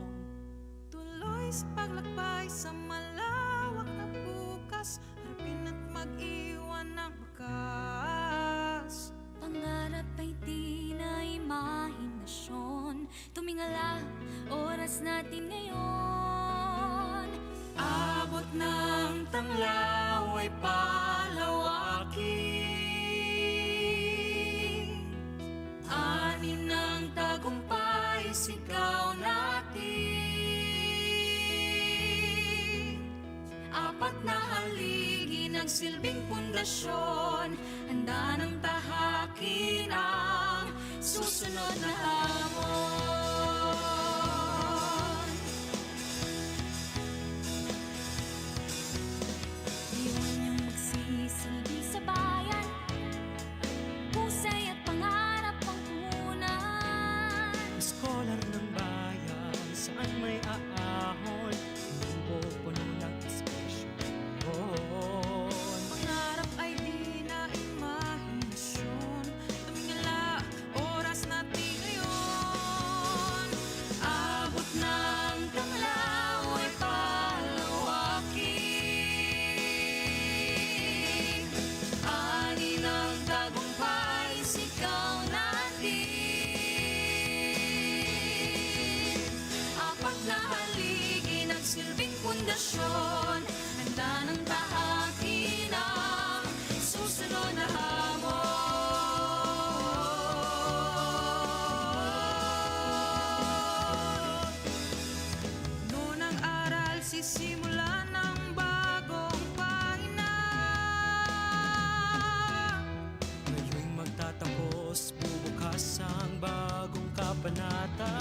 Tuloy sa paglakbay sa malawak na bukas, harapin at mag-iwan ng bakas. Pangarap ay di na imahinasyon, tumingala, oras natin ngayon. Abot ng tanglaw ay palawakin, ani ng tagumpay sigaw natin. Apat na haligi nagsilbing pundasyon, handa ng tahakin ang susunod na hamon. Iwan niyong magsisilbi sa bayan, husay at pangarap ang punan. Scholar ng bayan, saan may aahon, mundo puno ng inspirasyon. Pangarap ay di na imahinasyon, tumingala, oras natin ngayon. Abot ng tanglaw ay palawakin, ani ng tagumpay sigaw natin. Apat na haligi nagsilbing pundasyon, handa ng tahakin ang susunod na hamon. Noon ang aral, sisimula ng bagong pahina. Ngayon'y magtatapos, bubukas ang bagong kabanata.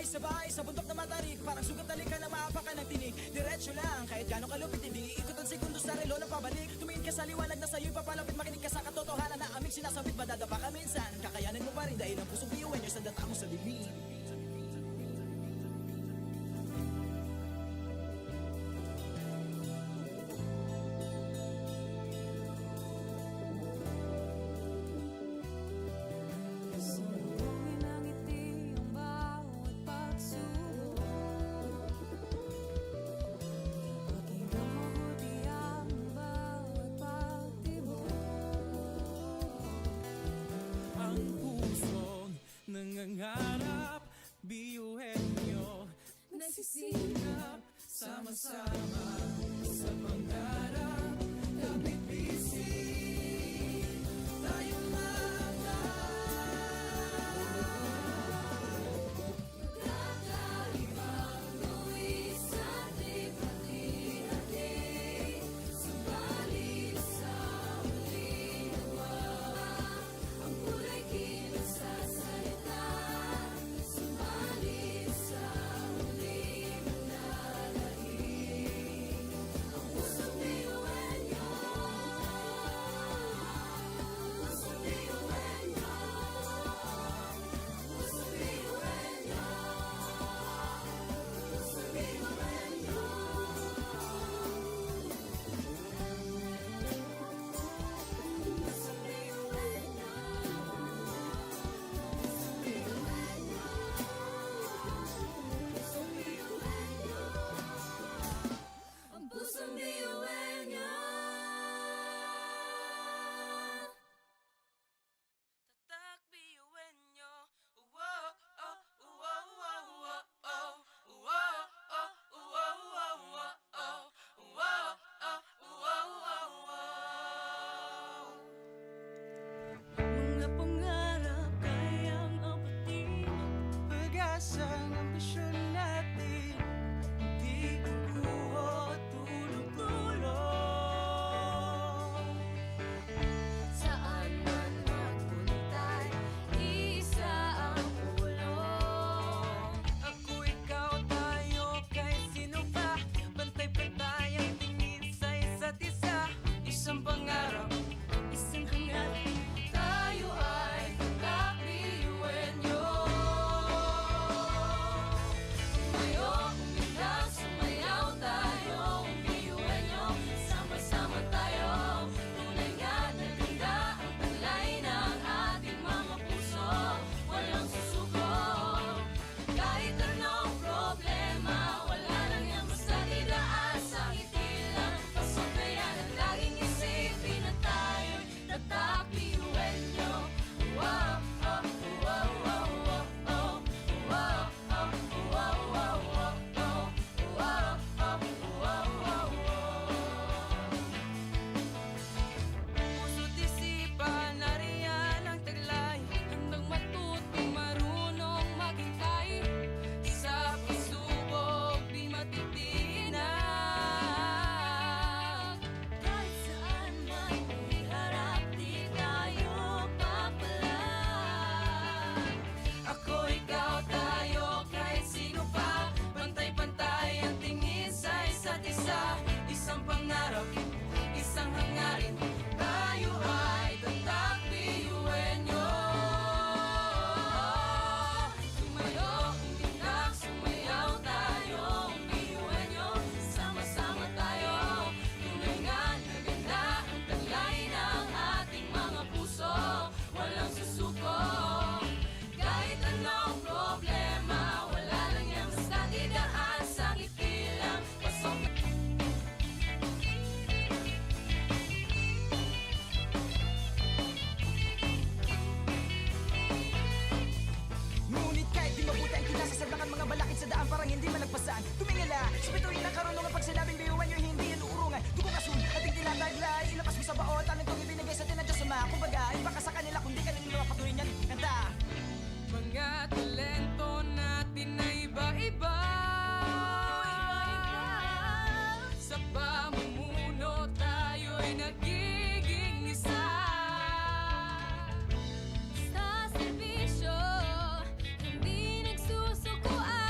sabay sa bundok na matarik. Parang sugat na lika na maapakan ng tinig. Diretso lang, kahit gano'ng kalupit hindi ikot ang segundo sa relo na pabalik. Tumingin ka sa liwanag na sa'yo'y papalapit. Makinig ka sa katotohanan na aming sinasabit. Madadapa ka minsan, kakayanin mo pa rin dahil ang pusong biyuin nyo sa data mo sa dilim. Sumuhin ang ngiti ang bawat pagsubok. Pakinggan mabuti ang bawat pagtibok. Ang pusong nangangarap, biyuhin nyo Nagsisikap sama-sama sa pangarap. Kapit bisig, tayong mga kakaibang luwis sa hati-hati. Subalit sa huling buwan, ang kulay kinagsasalita. Subalit sa huling nalahing, ang pusong biyuin nyo. Pusong biyuin nyo. Pusong biyuin nyo. Pusong biyuin nyo. Pusong biyuin nyo. Pusong biyuin nyo. Pusong biyuin nyo. Ang pusong biyuin nyo. Tatak biyuin nyo. Wow, oh, wow, wow, wow, oh. Wow, oh, wow, wow, wow, oh. Wow, oh, wow, wow, wow. Mga pangarap kayang abutin. pag-asang ambisyon natin. Di kukuha tulong-tulong. Saan man magpuntay, isa ang ulong. Ako, ikaw, tayo, kahit sino pa. Pantay-pantay ang tingin sa isa't isa. Isang pangarap, Isang hangarin, tayo ay kakabiyuin nyo. Tumayo, umilag, sumayaw tayo, biyuin nyo. Sama-sama tayo, tunay nga na ganda ang taglay ng ating mga puso. Walang susuko, kahit anong problema, wala lang yan basta didaan sa ngiti lang. Pasok na yan ang laging isipin na tayo'y tatak biyuin nyo. Wow, oh, wow, wow, wow, oh. Wow, oh, wow, wow, wow, oh. Wow, oh, wow, wow, wow. puso't isipan, nariyan ang taglay. Handang matutong marunong maghintay. Sa pagsubok, di matitinag. Kahit saan man iharap, di tayo papalag. Ako, ikaw, tayo, kahit sino pa. Pantay-pantay ang tingin sa isa't isa. Isang pangarap, isang hangarin. Tayo ay tatak biyuin nyo. Tumayo, umilag, sumayaw tayo, biyuin nyo. Sama-sama tayo, tunay nga na ganda ang taglay ng ating mga puso. Walang susuko, kahit anong problema, wala lang yan basta didaan sa ngiti lang. Pasok na Ngunit kahit di mabuti ang kinasasadlakan mga balakid sa daan parang hindi malagpasan. Tumingala sa bituin ng karunungan pag sinabing biyuan nyo hindi yan uurungan. Tugong asun, ating tinataglay, ilabas mo sa baon, talentong ibinigay sa atin ng Diyos Ama. Kumbaga, iba ka sa kanila kundi ka nila patuloy yan. Kanta! Mga talento natin na iba-iba. Sa pamumuno tayo'y nagiging isa. sa serbisyo, hindi nagsusukuan.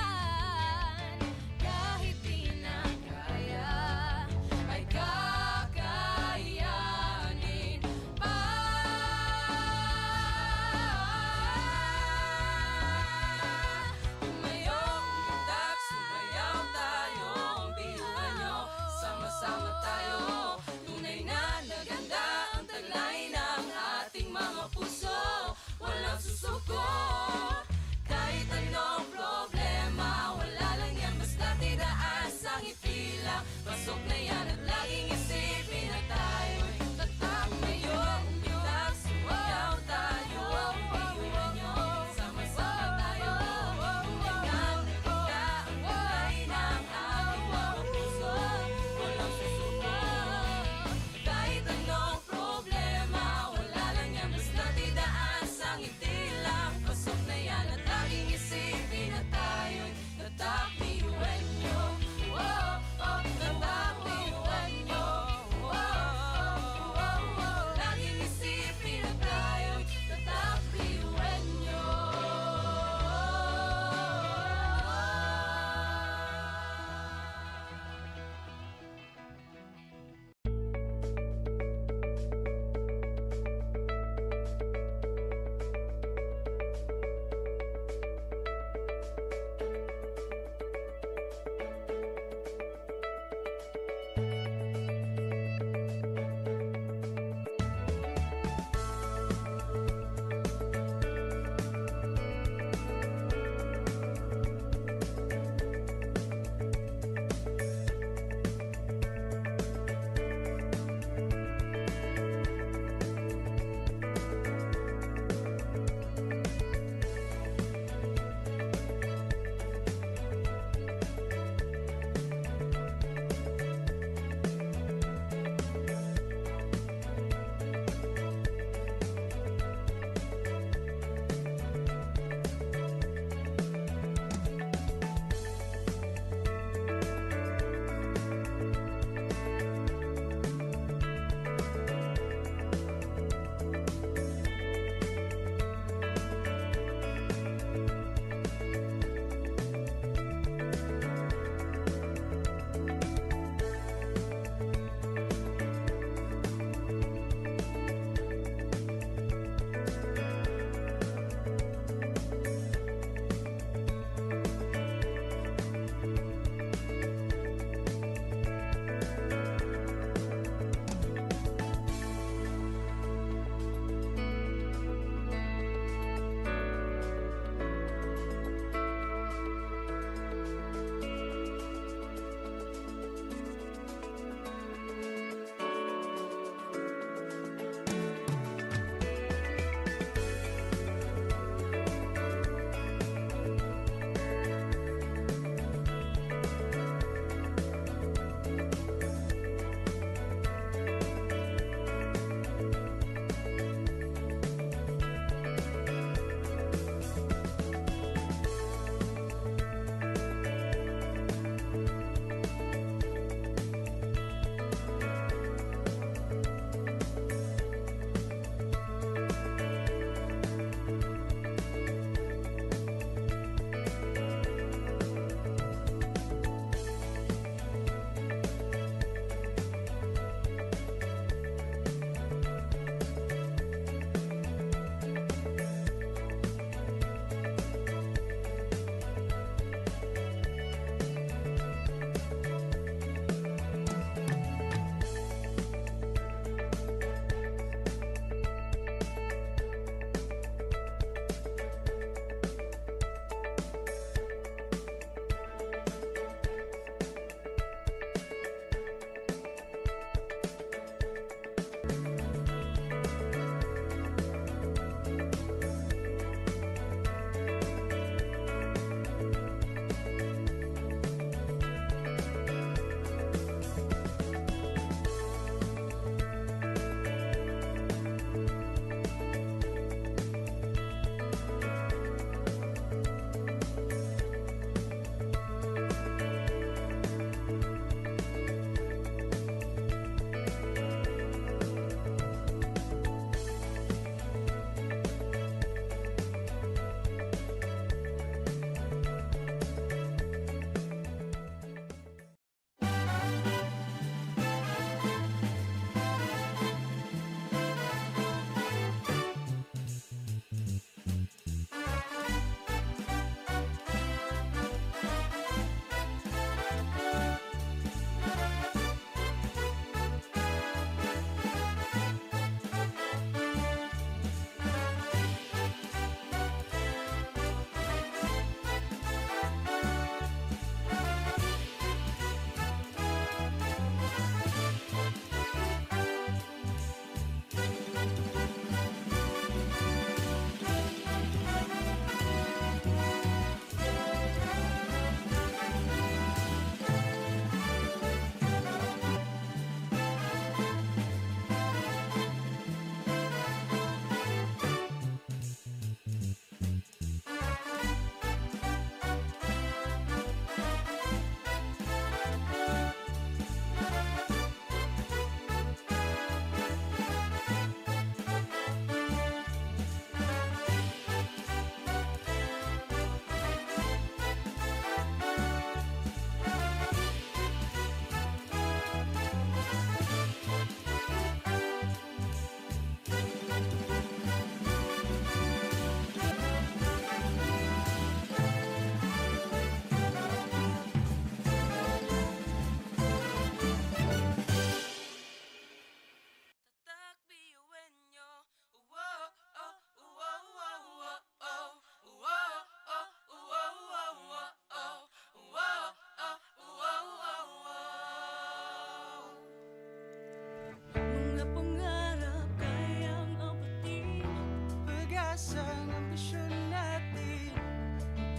Asang ambisyon natin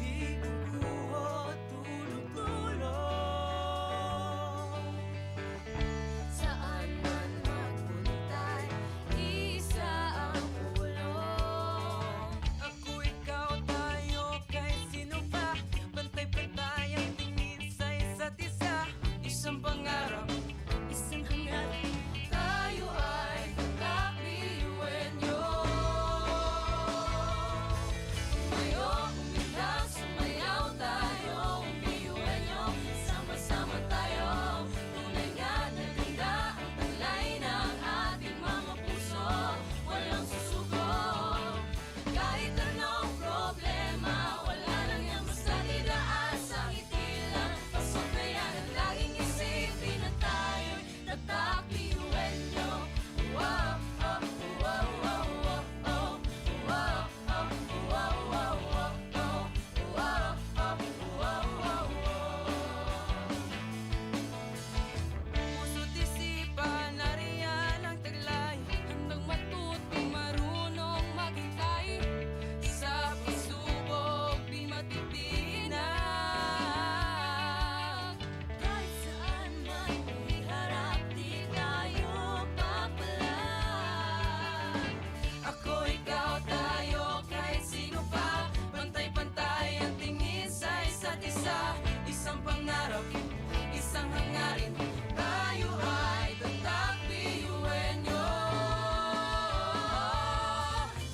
di guguho tulog-tulog. Saan man magpunta'y isa ang ulo. Ako, ikaw, tayo, kay sino pa? Pantay-pantay ang tingin sa isa't isa. Isang pangarap, Isang hangarin, tayo ay kakliwenyo. Tumayo, umilang, sumayaw tayo, umiwenyo. Sama-sama tayo, tunay nga na ganda ang taglay ng ating mga puso. Walang susuko, kahit anong problema, wala lang yan basta didaan sa ngiti lang. Pasok na yan at laging isipin na tayo'y nagkakliwenyo. Wow, oh, wow, wow, wow, oh. Wow, oh, wow, wow, wow, oh. Wow, oh, wow, wow, wow. puso't isipan, nariyan ang taglay. Handang matuto, marunong maghintay. Sa pagsubok, di matitinag. Kahit saan man iharap, di tayo papalag. Ako, ikaw, tayo, kahit sino pa. Pantay-pantay ang tingin sa isa't isa. Isang pangarap, isang hangarin. Tayo ay tatak biyuwenyo.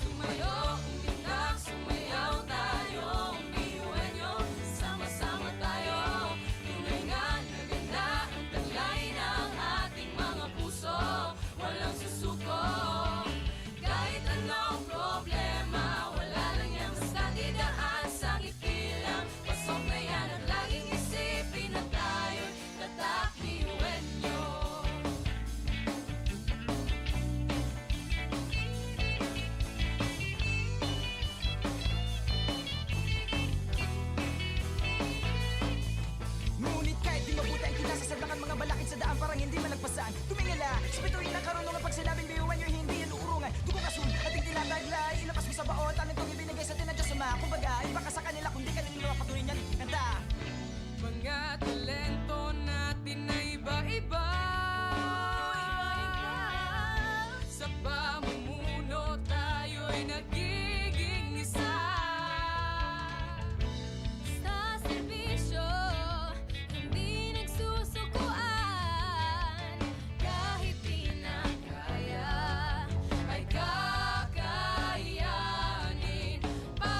Tumayo, umiyak, sumayaw tayo, umiwenyo. Sama-sama tayo, tunay nga na ganda ang taglay ng ating mga puso. Walang susuko, kahit anong problema, wala lang yan basta didaan sa ngiti lang. Pasok na yan at laging isipin na tayo'y tatakliwenyo. Ngunit kahit di mabuti ang kinasasadlakan mga balakid sa daan parang hindi malagpasan. Tumingala, sa bituin ng karunungan pag sinabing biyuan nyo hindi yan uurungan. Dugong asun, ating tinataglay, ilabas mo sa baot, anong itong ibinigay sa atin ng Diyos Ama. Kumbaga, iba ka sa kanila kundi kanila mapatuloy niyan. Kanta! Mga talento natin na iba-iba. Sa pamumuno tayo'y nagiging isa. Sa serbisyo, hindi nagsusukuan. Kahit di na kaya, ay kakayanin pa.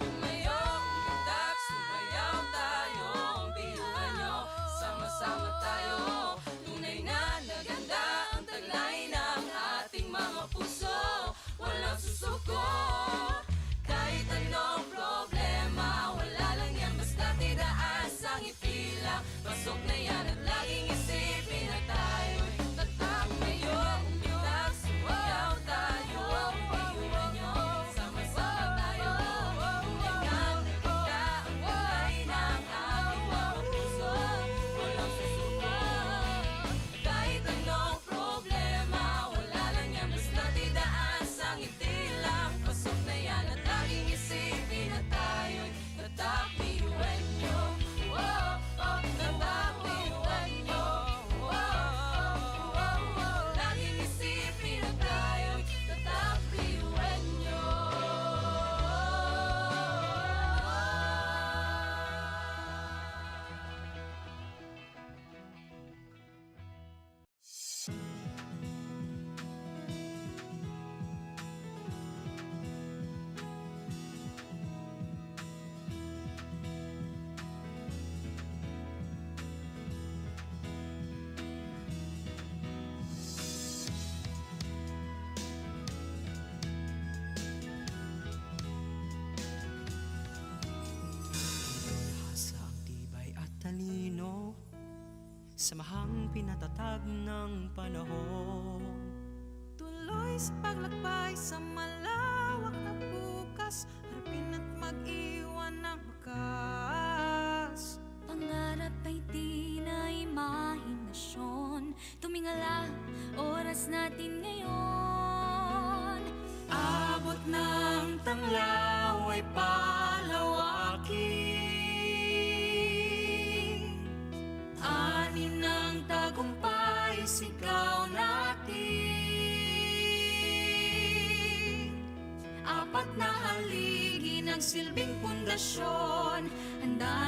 Tumayo, umitak, sumayaw tayo, biyuhan nyo. Sama-sama tayo, tunay na naganda ang taglay ng ating mga puso. Walang susuko, kahit anong problema, wala lang yan basta tidaan sa ngiti lang. Pasok na yan at laging isipin na tayo'y tatak. Tumayo, umitak, sumayaw tayo, biyuhan nyo. Sama-sama tayo, tunay na naganda ang taglay ng ating mga puso. Walang susuko, kahit anong problema, wala lang yan basta tidaan sa ngiti lang. Pasok na yan at laging isipin na tayo'y tatak biyuwenyo. Wow, oh, tatak biyuwenyo. Wow, oh, wow, wow. Laging isipin na tayo'y tatak biyuwenyo. Sa ang tibay at talino, samahang pinatatag ng panahon. Tuloy sa paglakbay sa malawak na bukas, harapin at mag-iwan ng wakas. Pangarap ay di na imahinasyon. Tumingala, oras natin ngayon. Abot ng tanglaw ay palawakin. Ani ng tagumpay, sigaw natin. Apat na haligi nagsilbing pundasyon, handa